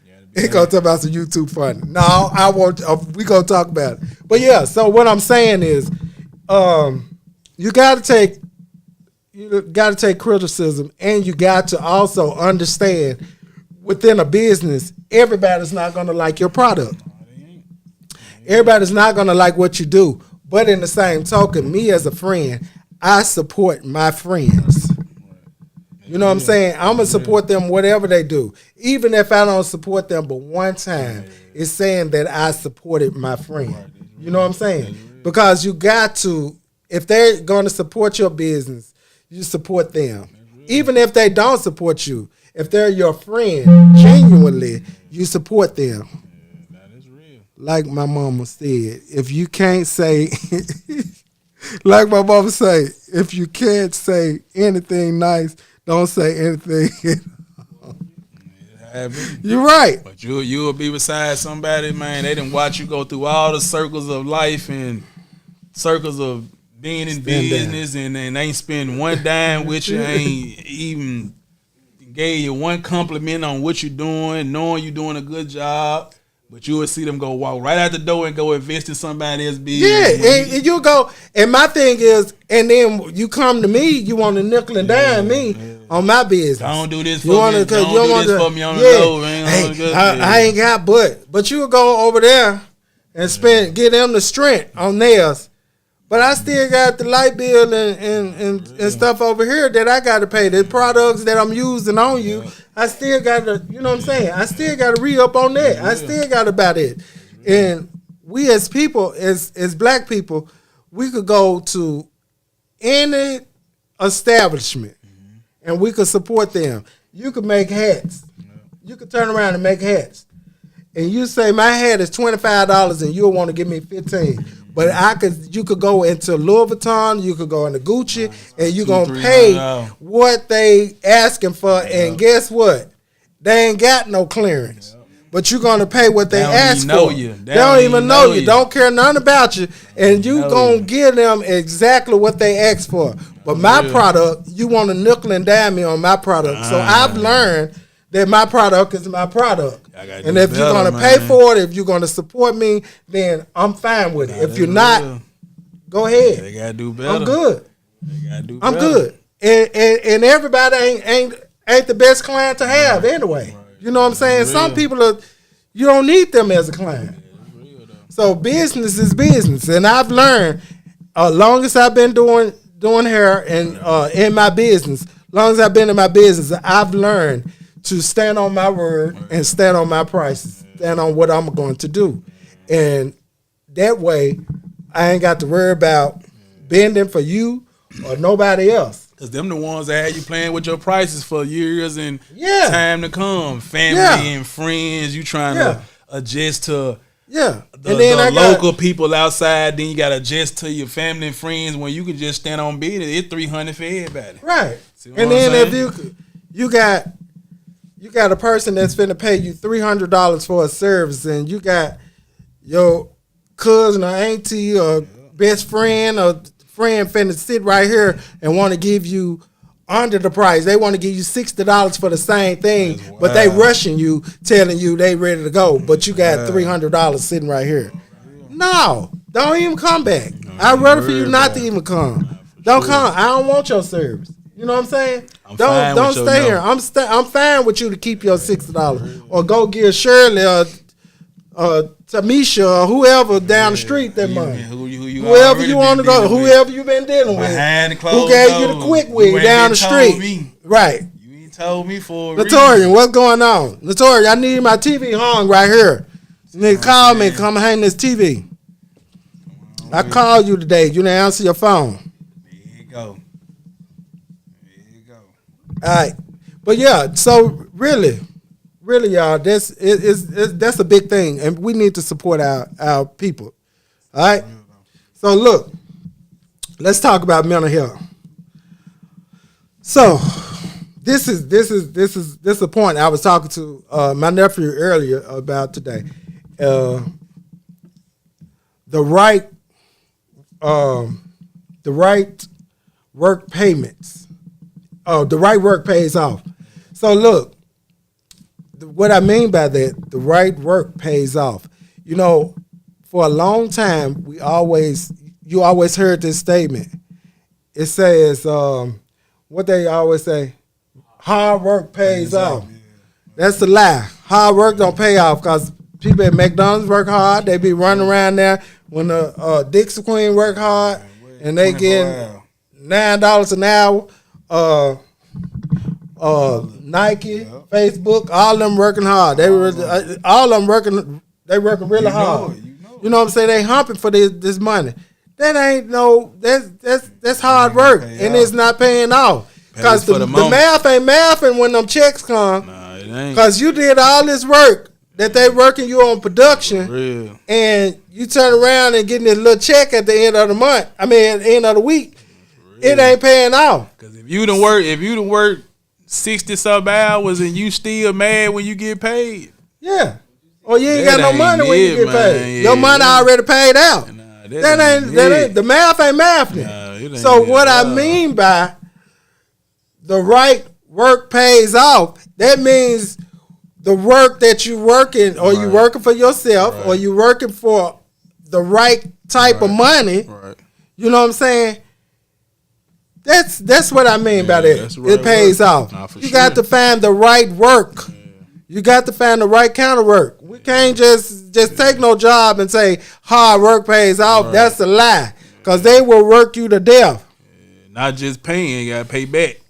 You gotta be He gonna talk about some YouTube fun. No, I won't. We gonna talk about it. But yeah, so what I'm saying is, you got to take criticism, and you got to also understand within a business, everybody's not gonna like your product. Everybody's not gonna like what you do. But in the same token, me as a friend, I support my friends. You know what I'm saying? I'm gonna support them whatever they do. Even if I don't support them but one time, it's saying that I supported my friend. You know what I'm saying? Because you got to, if they're gonna support your business, you support them. Even if they don't support you, if they're your friend, genuinely, you support them. That is real. Like my mama said, if you can't say, like my mama say, if you can't say anything nice, don't say anything. You're right. But you'll be beside somebody, man. They done watch you go through all the circles of life and circles of being in business, and ain't spend one dime with you, ain't even gave you one compliment on what you're doing, knowing you're doing a good job. But you would see them go walk right out the door and go invest in somebody else's business. Yeah, and you go, and my thing is, and then you come to me, you want to nickel and dime me on my business. Don't do this for You wanna, me. cause Don't you do want this to, for me on the yeah. low. Man. Hey, I ain't got but you go over there and get them the strength on theirs. But I still got the light bill and stuff over here that I got to pay. The products that I'm using on you, I still got to, you know what I'm saying? I still got to re-up on that. I still got to buy that. And we as people, as black people, we could go to any establishment and we could support them. You could make hats. You could turn around and make hats. And you say my hat is $25 and you'll want to give me $15. But you could go into Louis Vuitton, you could go into Gucci, and you gonna $200-300. pay what they asking for. And guess what? They ain't got no clearance. But you're gonna pay what they ask for. They don't even know you. Don't care nothing about you, and you gonna give them exactly what they ask for. But my product, you want to nickel and dime me on my product. So I've learned that my product is my product. And if you're going to pay for it, if you're going to support me, then I'm fine with it. If you're not, go ahead. They got to do better. I'm good. They got to do I'm better. good. And everybody ain't the best client to have anyway. You know what I'm saying? Some people you don't need them as a client. So business is business. And I've learned, as long as I've been doing hair and in my business, long as I've been in my business, I've learned to stand on my word and stand on my prices, stand on what I'm going to do. And that way, I ain't got to worry about bending for you or nobody else. Because them the ones that had you playing with your prices for years and time to come. Family and friends, you trying to adjust to the local people outside, then you got to adjust to your family and friends when you can just stand on business. It's $300 for everybody. Right. And then if you got a person that's finna pay you $300 for a service, and you got your cousin or auntie or best friend or friend finna sit right here and want to give you under the price. They want to give you $60 for the same thing, but they rushing you, telling you they ready to go, but you got $300 sitting right here. No, don't even come back. I'd rather for you not to even come. Don't come. I don't want your service. You know what I'm saying? Don't stay here. I'm fine with you to keep your $60 or go give Shirley or Tamisha or whoever down the street that money. Whoever you want to go, whoever you been dealing with, who gave you the quick wig down the street. Right. You ain't told me for a Notorian, what's going on? Notorian, I need my TV hung right here. Nigga, call me, come hang this TV. I called you today. You didn't answer your phone. There you go. All right, but yeah, so really, y'all, that's a big thing, and we need to support our people. All right, so look, let's talk about mental health. So this is a point I was talking to my nephew earlier about today. The right work payments. Oh, the right work pays off. So look, what I mean by that, the right work pays off. You know, for a long time, you always heard this statement. It says, what they always say, hard work pays off. That's a lie. Hard work don't pay off because people at McDonald's work hard. They be running around there when the Dixie Queen work hard and they get $9 an hour. Nike, Facebook, all of them working hard. They working really hard. You know what I'm saying? They humping for this money. That ain't that's hard work, and it's not paying off because the math ain't mathing when them checks come. Nah, it ain't. Because you did all this work that they working you on production, and you turn around and getting this little check at the end of the month. I mean, at the end of the week. It ain't paying off. Because if you done work 60-something hours and you still mad when you get paid. Yeah. Or you ain't got no money when you get paid. Yeah. Your money already paid out. Nah, that ain't the math ain't mathing. Nah, so what I mean by the right work pays off, that means the work that you working, or you working for yourself, or you working for the right type of money. Right. You know what I'm saying? That's what I mean by that. It pays off. You got to find the right work. You got to find the right kind of work. We can't just take no job and say hard work pays off. That's a lie. Because they will work you to death. Not just paying, you got to pay back.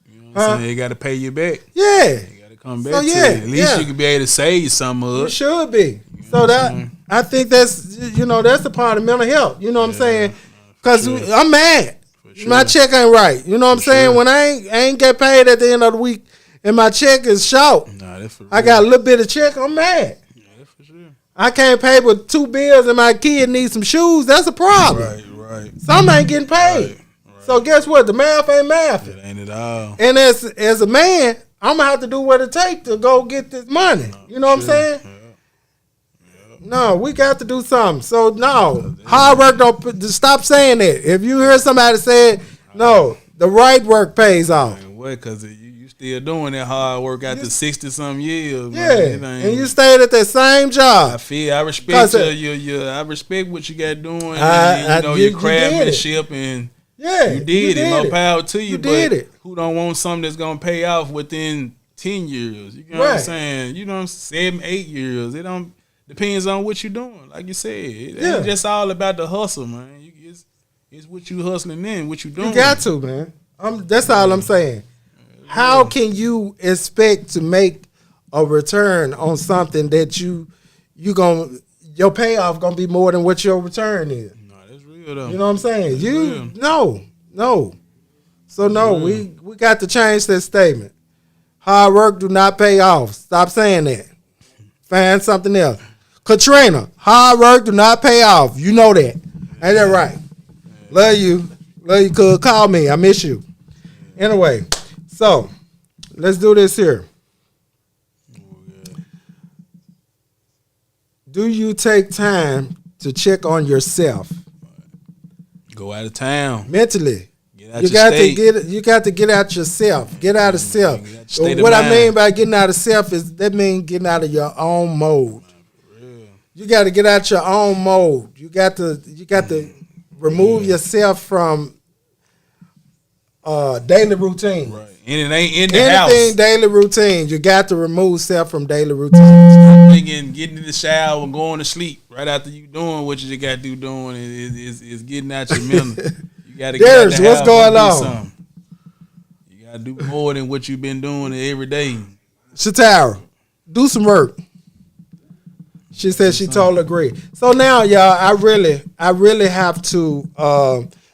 You know what I'm saying? They got to pay you back. Yeah. You got to come back to it. At least you can be able to save some of it. You should be. So that I think that's a part of mental health. You know what I'm saying? Because I'm mad. Sure. My check ain't right. You know what I'm saying? When I ain't get paid at the end of the week and my check is short, I got a little bit of check, I'm mad. Yeah, that's for sure. I can't pay with 2 bills and my kid needs some shoes. That's a problem. Right. Some ain't getting paid. Right. So guess what? The math ain't math. It ain't at all. And as a man, I'm gonna have to do what it takes to go get this money. You know what I'm saying? No, we got to do something. So no, hard work don't. Stop saying that. If you hear somebody say it, no, the right work pays off. Man, what? Because you still doing that hard work after 60-something years. Yeah, Man. It ain't- and you stayed at that same job. I respect 'Cause I respect what you got doing. You Your did it. craftsmanship and Yeah, you did it. More power to you. You but did it. who don't want something that's gonna pay off within 10 years? You know what I'm Right. saying? You know, 7, 8 years. It don't depends on what you're doing. Like you said, it Yeah. ain't just all about the hustle, man. It's what you hustling in, what you doing. You got to, man. That's all I'm saying. How can you expect to make a return on something that your payoff gonna be more than what your return is? No, that's real though. You know what I'm saying? real. No. So no, we got to change that statement. Hard work do not pay off. Stop saying that. Find something else. Katrina, hard work do not pay off. You know that. Ain't that right? Love you. Cuz. Call me. I miss you. Anyway, so let's do this here. Do you take time to check on yourself Go out of town. mentally? Get out You your got state. you got to get out yourself. Get out of self. You got to state of What I mind. mean by getting out of self is that means getting out of your own mode. You got to get out your own mode. You got to remove yourself from daily routine. Right. And it ain't in the Anything house. daily routine, you got to remove self from daily routine. Thinking getting in the shower and going to sleep right after you doing what you got to do doing is getting out your mental. You got to get out There's the what's house going and do on. something. You got to do more than what you've been doing every day. Shatara, do some work. She said she totally agree. So now, y'all, I really have to.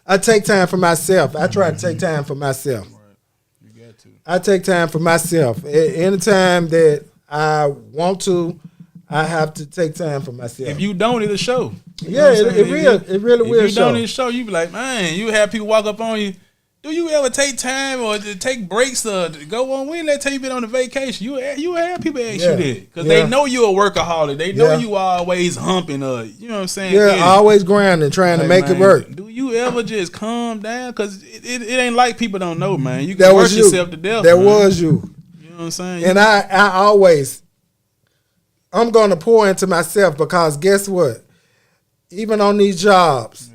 I take time for myself. I try to take time for myself. You got to. I take time for myself. Anytime that I want to, I have to take time for myself. If you don't, it'll show. You know Yeah, what I'm saying? it really will If you don't, show. it'll show. You be like, man, you have people walk up on you. Do you ever take time or to take breaks or to go on? When last time you been on a vacation? You have people ask Yeah. you that because Yeah. they know you a workaholic. They know Yeah. you always humping. You know what I'm saying? Yeah, always grinding, trying to Like, make it man, work. Do you ever just calm down? Because it ain't like people don't know, man. You That can work was you. yourself to death. That man. was you. You know what I'm saying? And I always, I'm going to pour into myself because guess what? Even on these jobs,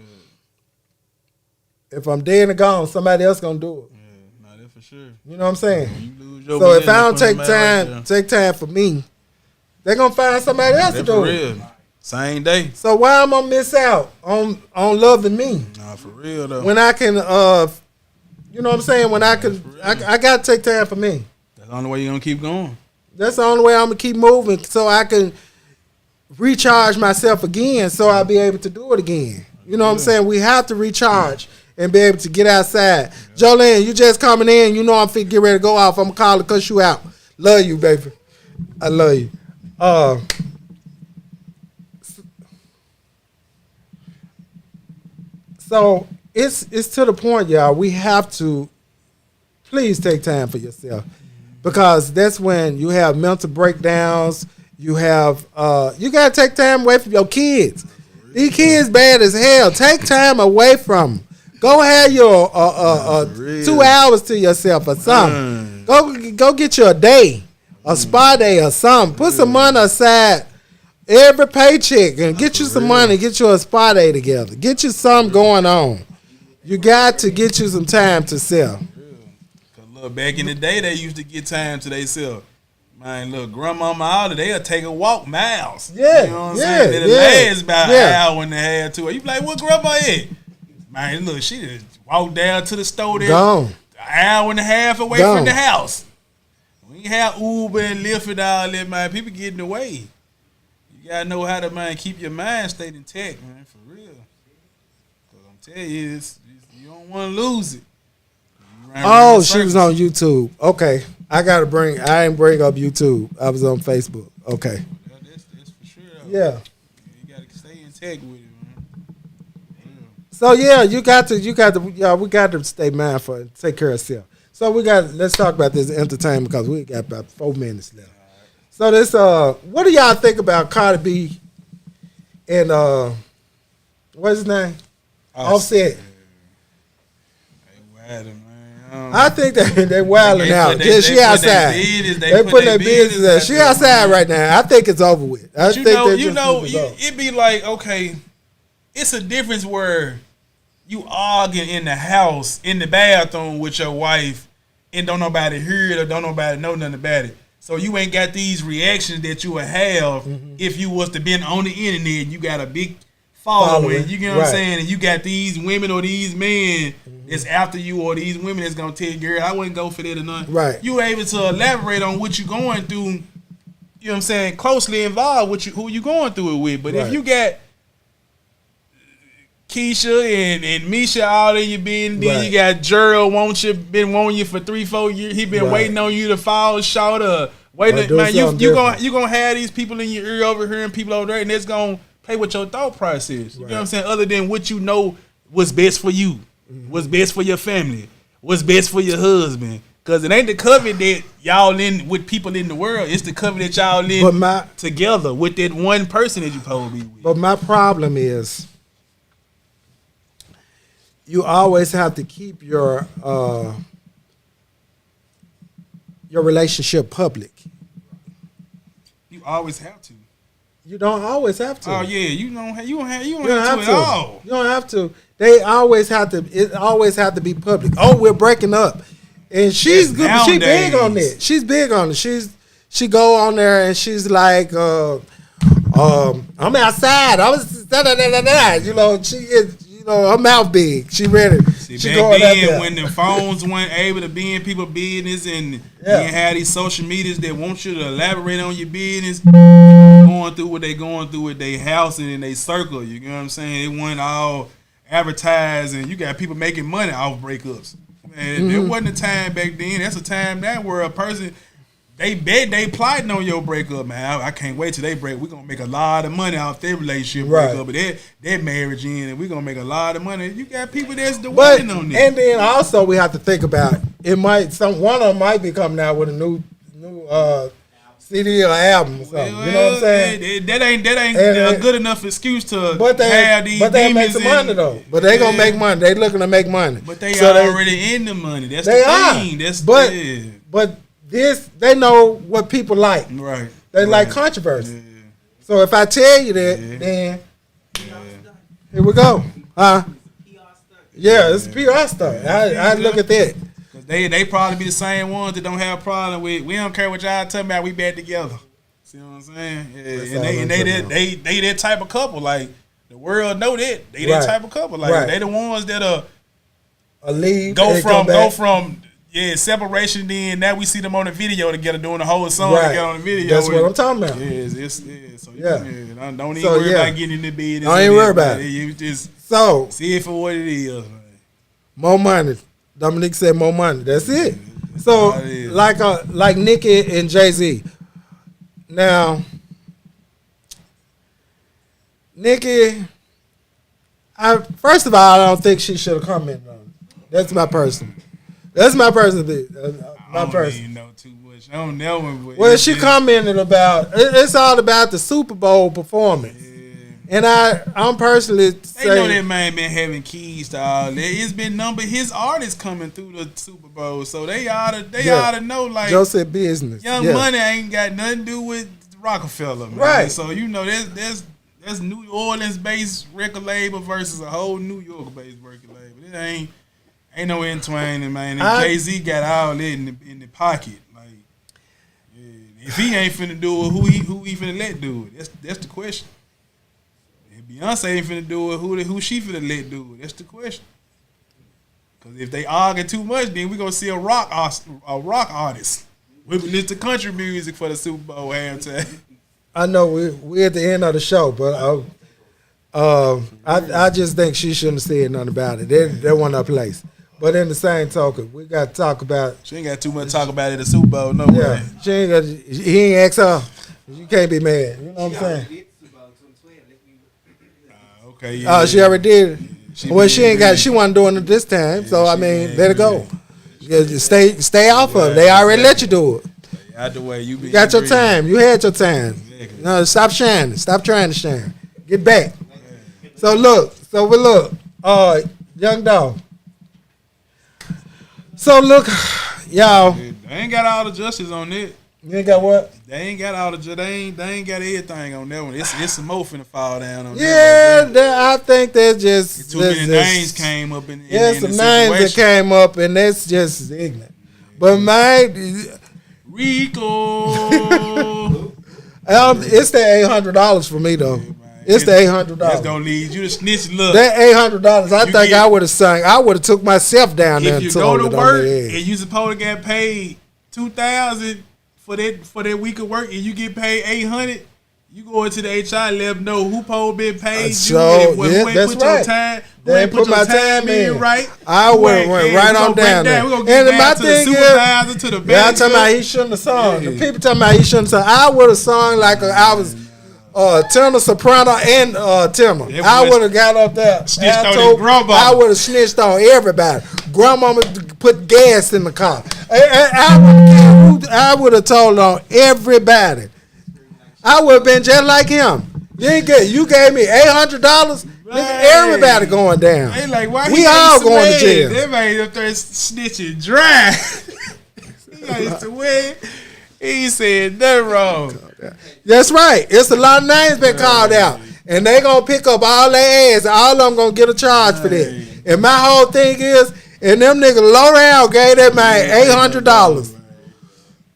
if I'm dead and gone, somebody else going to do it. Yeah, nah, that's for sure. You know what I'm saying? You lose your So if I don't position, take put 'em out right time, there. take time for me, they're going to find somebody else to That's do for it. real. Same day. So why am I miss out on loving me Nah, for real though. when I can, you know what I'm saying? When I can, I got to take time for me. That's the only way you're gonna keep going. That's the only way I'm gonna keep moving, so I can recharge myself again, so I'll be able to do it again. You know what I'm saying? We have to recharge and be able to get outside. Jolene, you just coming in. You know I'm fit get ready to go off. I'm gonna call to cuss you out. Love you, baby. I love you. So it's to the point, y'all. We have to please take time for yourself because that's when you have mental breakdowns. You have you gotta take time away from your kids. These kids bad as hell. Take time away from them. Go have your 2 hours to yourself or something. Go get you a day, a spa day or something. Put some money aside every paycheck and get you some money. Get you a spa day together. Get you something going on. You got to get you some time to self. Cause look, back in the day, they used to get time to themselves. Man, look, grandmama out there, they'll take a walk miles. Yeah, You know what I'm yeah, saying? It'll yeah, last about yeah. an hour and a half to it. You be like, what grandma at? Man, look, she just walked down to the store there. Gone. An hour and a half away Gone. from the house. We ain't have Uber and Lyft and all that, man. People get in the way. You gotta know how to, man, keep your mind stayed intact, man, for real. Cause I'm telling you, you don't want to lose it. You run Oh, around she was circles. on YouTube. Okay. I didn't bring up YouTube. I was on Facebook. Okay. That's for sure. Yeah. You gotta stay intact with it, man. So yeah, we got to stay mindful and take care of self. So let's talk about this entertainment because we got about 4 minutes left. So this what do y'all think about Cardi B and what's his name? Offset. They wildin', man. I think they wilding out. She outside. They put their business there. She outside right now. I think it's over with. It be like, okay, it's a difference where you arguing in the house, in the bathroom with your wife, and don't nobody hear it or don't nobody know nothing about it. So you ain't got these reactions that you would have if you was to been on the internet and you got a big following. You get what I'm saying? And you got these women or these men that's after you or these women that's gonna tell you, girl, I wouldn't go for that or nothing. Right. You able to elaborate on what you going through, you know what I'm saying, closely involved with who you going through it with. But if you got Keisha and Misha all in your business, then you got Gerald been wanting you for 3-4 years. He been waiting on you to fall short of waiting. Man, you gonna have these people in your ear over here and people over there, and it's gonna play with your thought process. You know what I'm saying? Other than what you know what's best for you, what's best for your family, what's best for your husband. Cause it ain't the covenant that y'all in with people in the world. It's the covenant that y'all in together with that one person that you supposed to be with. But my problem is, you always have to keep your relationship public. You always have to. You don't always have to. Oh yeah, you don't have to at all. You don't have to. They always have to. It always have to be public. Oh, we're breaking up, and she's good. She's big on that. She's big on it. She go on there and she's like, I'm outside. I was you know. She is. Her mouth big. She ready. See, back then, when the phones weren't able to be in people's business and you had these social medias that want you to elaborate on your business, going through what they going through with their house and in their circle. You know what I'm saying? It wasn't all advertised, and you got people making money off breakups. Man, there wasn't a time back then. That's a time now where a person, they plotting on your breakup, man. I can't wait till they break. We're gonna make a lot of money off their relationship breakup, but that marriage in, and we're gonna make a lot of money. You got people that's depending on this. And then also we have to think about it. One of them might be coming out with a new CD or album or something. You know what I'm saying? That ain't a good enough excuse to have these. But they make some money though. But they gonna make money. They looking to make money. But they already in the money. That's the thing. But they know what people like. Right. They like controversy. Yeah. So if I tell you that, then here we go. Yeah, it's a PR stunt. I look at that. Cause they probably be the same ones that don't have a problem with. We don't care what y'all talking about. We back together. See what I'm saying? Yeah. And they that type of couple. Like the world know that they that type of couple. Like they the ones that leave. Go from. Yeah, separation. Then now we see them on the video together doing the whole song together on the video. That's what I'm talking about. So don't even worry about getting in the bed. Don't even worry about it. You just see it for what it is. Man. More money. Dominique said more money. That's it. So like Nicki and Jay-Z. Now, Nicki, first of all, I don't think she should have commented on it. That's my personal. That's my personal thing. I don't even know too much. I don't know. Well, she commented about it's all about the Super Bowl performance, and I'm personally they know that man been having keys to all that. It's been his artists coming through the Super Bowl, so they ought to know like Joseph Business. Young Money ain't got nothing to do with Rockefeller, man. Right? So that's New Orleans based record label versus a whole New York based record label. It ain't no entwining, man. And Jay-Z got all that in the pocket. Like, if he ain't finna do it, who he finna let do it? That's the question. If Beyonce ain't finna do it, who she finna let do it? That's the question. Because if they argue too much, then we gonna see a rock artist whipping this to country music for the Super Bowl halftime. I know we at the end of the show, but I just think she shouldn't have said nothing about it. That wasn't her place. But in the same token, we got to talk about. She ain't got too much to talk about at the Super Bowl, no way. He ain't asked her. You can't be mad. You know what I'm saying? Okay, yeah. She already did it. She Well, did, she ain't yeah. got. She wasn't doing it this time. So I she mean, did, let it go. yeah. Yeah, stay off of it. They already let you do it. Out the way, you be You got your agree. time. You had your time. Exactly. No, stop shining. Stop trying to shine. Get back. So look. Young dog. So look, y'all. They ain't got all the justice on it. You ain't got what? They ain't got all the. They ain't got everything on that one. It's some more finna fall down on Yeah, that. I think that's just Too many names came up in Yeah, in some the names that situation. came up, and that's just ignorant. But man, Rico. it's that $800 for me though. It's the $800. That's gonna lead you to snitch. Look, That $800, I You think get- I would have sung. I would have took myself down there if and you go told to it on work the and head. you supposed to get paid $2,000 for that week of work, and you get paid $800, you go into the HR, let them know who supposed been paid So, you, and yeah, who ain't that's put your right. time, who They ain't put put your my time in right. I Who would ain't- went yeah, right we on gonna break down there. We're gonna get And my down to the thing supervisor, to the Y'all manager. talking about he shouldn't have sung. Yeah. The people talking about he shouldn't have sung. I would have sung like I was tenor, soprano, and tenor. That I boy would have got up there. snitched on alto. his grandmama. I would have snitched on everybody. Grandmama put gas in the car. I would have told on everybody. I would have been just like him. You gave me $800. Right. Everybody going down. They like, why We he all ain't going to sweating? jail. They made up there snitching dry. He ain't sweating. He said nothing wrong. That's right. It's a lot of names been called out. And they gonna pick up all their ass. All of them gonna get a charge for that. And my whole thing is, and them niggas low down gave that man $800.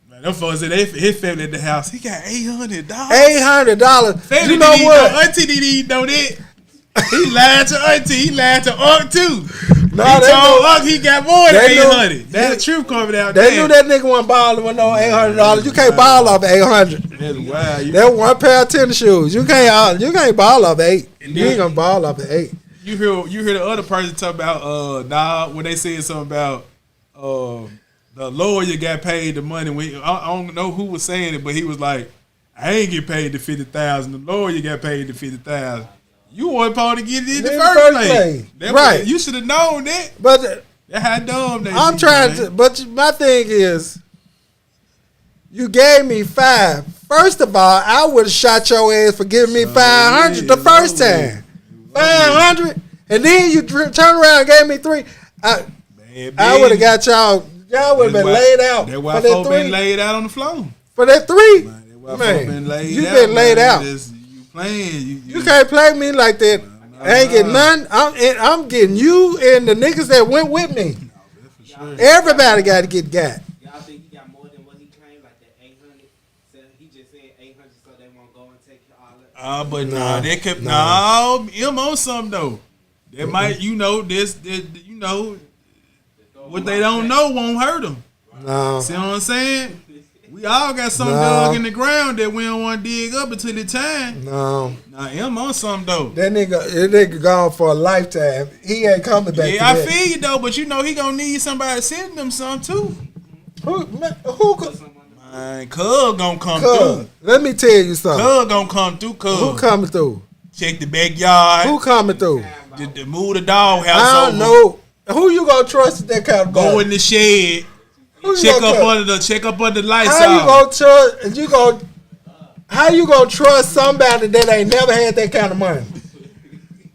Man, them folks said his family at the house. He got $800. $800. Family You know didn't what? know. Auntie didn't know that. He lied to Auntie. He lied to Unc too. No, He they told knew- Unc he got more than they knew- 800. That's the truth coming out They there. knew that nigga wasn't balling with no $800. You can't ball off $800. That's wild. That one pair of tennis shoes. You can't ball off $8. You ain't gonna ball off $8. You hear the other person talk about when they said something about the lawyer got paid the money. I don't know who was saying it, but he was like, I ain't get paid the $50,000. The lawyer got paid the $50,000. You weren't supposed to get it in the first place. Right. You should have known that. But That's how dumb they I'm be, trying man. to, but my thing is, you gave me $5. First of all, I would have shot your ass for giving me $500 the first time. $500, and then you turn around and gave me $3. I would have got y'all. Y'all would have been laid out That's for why that folks been $3. laid out on the floor. For that $3, Man, that's why man, folks been laid you out. been laid man. out. You playing. You can't play me like that. I ain't getting none. I'm getting you and the niggas that went with me. For sure. Everybody got to get got. Y'all think he got more than what he claimed, like that 800? So he just said 800 so they won't go and take all of it. But No, nah, they kept no. him on something though. They might, this, what they don't know won't hurt them. No. See what I'm saying? We all got something No. dug in the ground that we don't want to dig up until the time. No. Nah, him on something though. That nigga gone for a lifetime. He ain't coming back. Yeah, I to that. feel you though, but he gonna need somebody sending them something too. Who Man, Cub gonna come Cuz, through. let me tell you something. Cub gonna come through. Who Cub coming through? check the backyard. Who coming through? The move the doghouse I over. don't know. Who you gonna trust at that kind of Go body? in the shed. Who you Check gonna trust? check up under the lights How you out. gonna trust? How you gonna trust somebody that ain't never had that kind of money?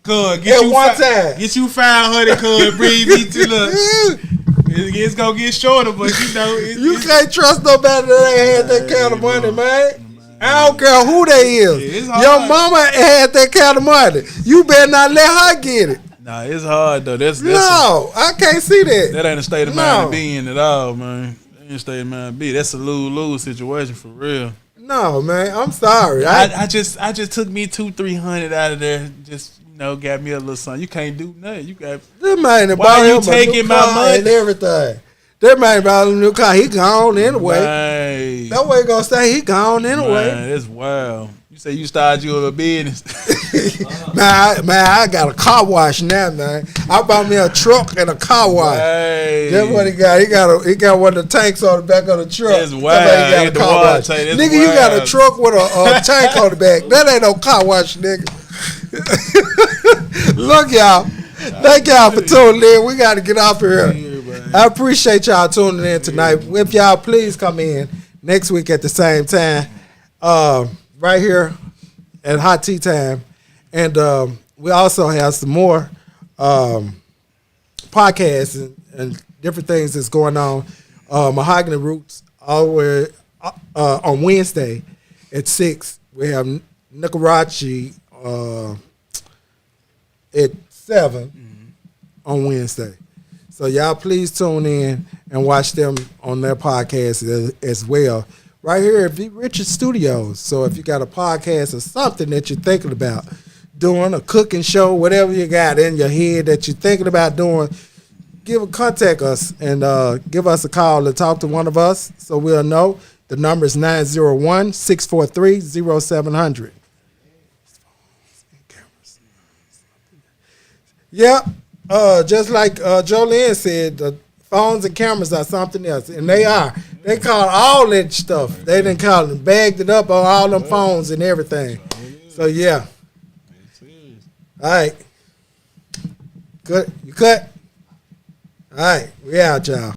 Cuz, At one time. Get you 500, cuz, bring me to the. It's gonna get shorter, but You can't trust nobody that ain't had that kind of money, man. I don't care who they Yeah, is. it's hard. Your mama had that kind of money. You better not let her get it. Nah, it's hard though. That's No, I can't see that. that ain't a state of No. mind to be in at all, man. That ain't a state of mind to be. That's a lose-lose situation for real. No, man, I'm sorry. I just took me 200-300 out of there. Just got me a little something. You can't do nothing. You got That man that Why bought you him a taking new my car money? and everything. That man bought him a new car. He gone anyway. Man, That way gonna say he gone anyway. man, that's wild. You say you started your business. Man, I got a car wash now, man. I bought me a truck and a car wash. Hey. That's what he got. He got one of the tanks on the back of the truck. That's Somebody wild. got He a got the car water wash. tank. That's Nigga, you got a wild. truck with a tank on the back. That ain't no car wash, nigga. Look, y'all. Thank y'all for tuning in. We got to get off here. I appreciate y'all tuning in tonight. If y'all please come in next week at the same time, right here at Hot Tea Time. And we also have some more podcasts and different things that's going on. Mahogany Roots, all the way on Wednesday at 6. We have Nicarachi at 7 on Wednesday. So y'all please tune in and watch them on their podcast as well. Right here at V Richard Studios. So if you got a podcast or something that you're thinking about doing, a cooking show, whatever you got in your head that you're thinking about doing, contact us and give us a call and talk to one of us so we'll know. The number is 901-643-0700. Yep. Just like Jolene said, the phones and cameras are something else, and they are. They call all that stuff. They didn't call it, bagged it up on all them phones and everything. So yeah. All right. Good. You cut? All right. We out, y'all.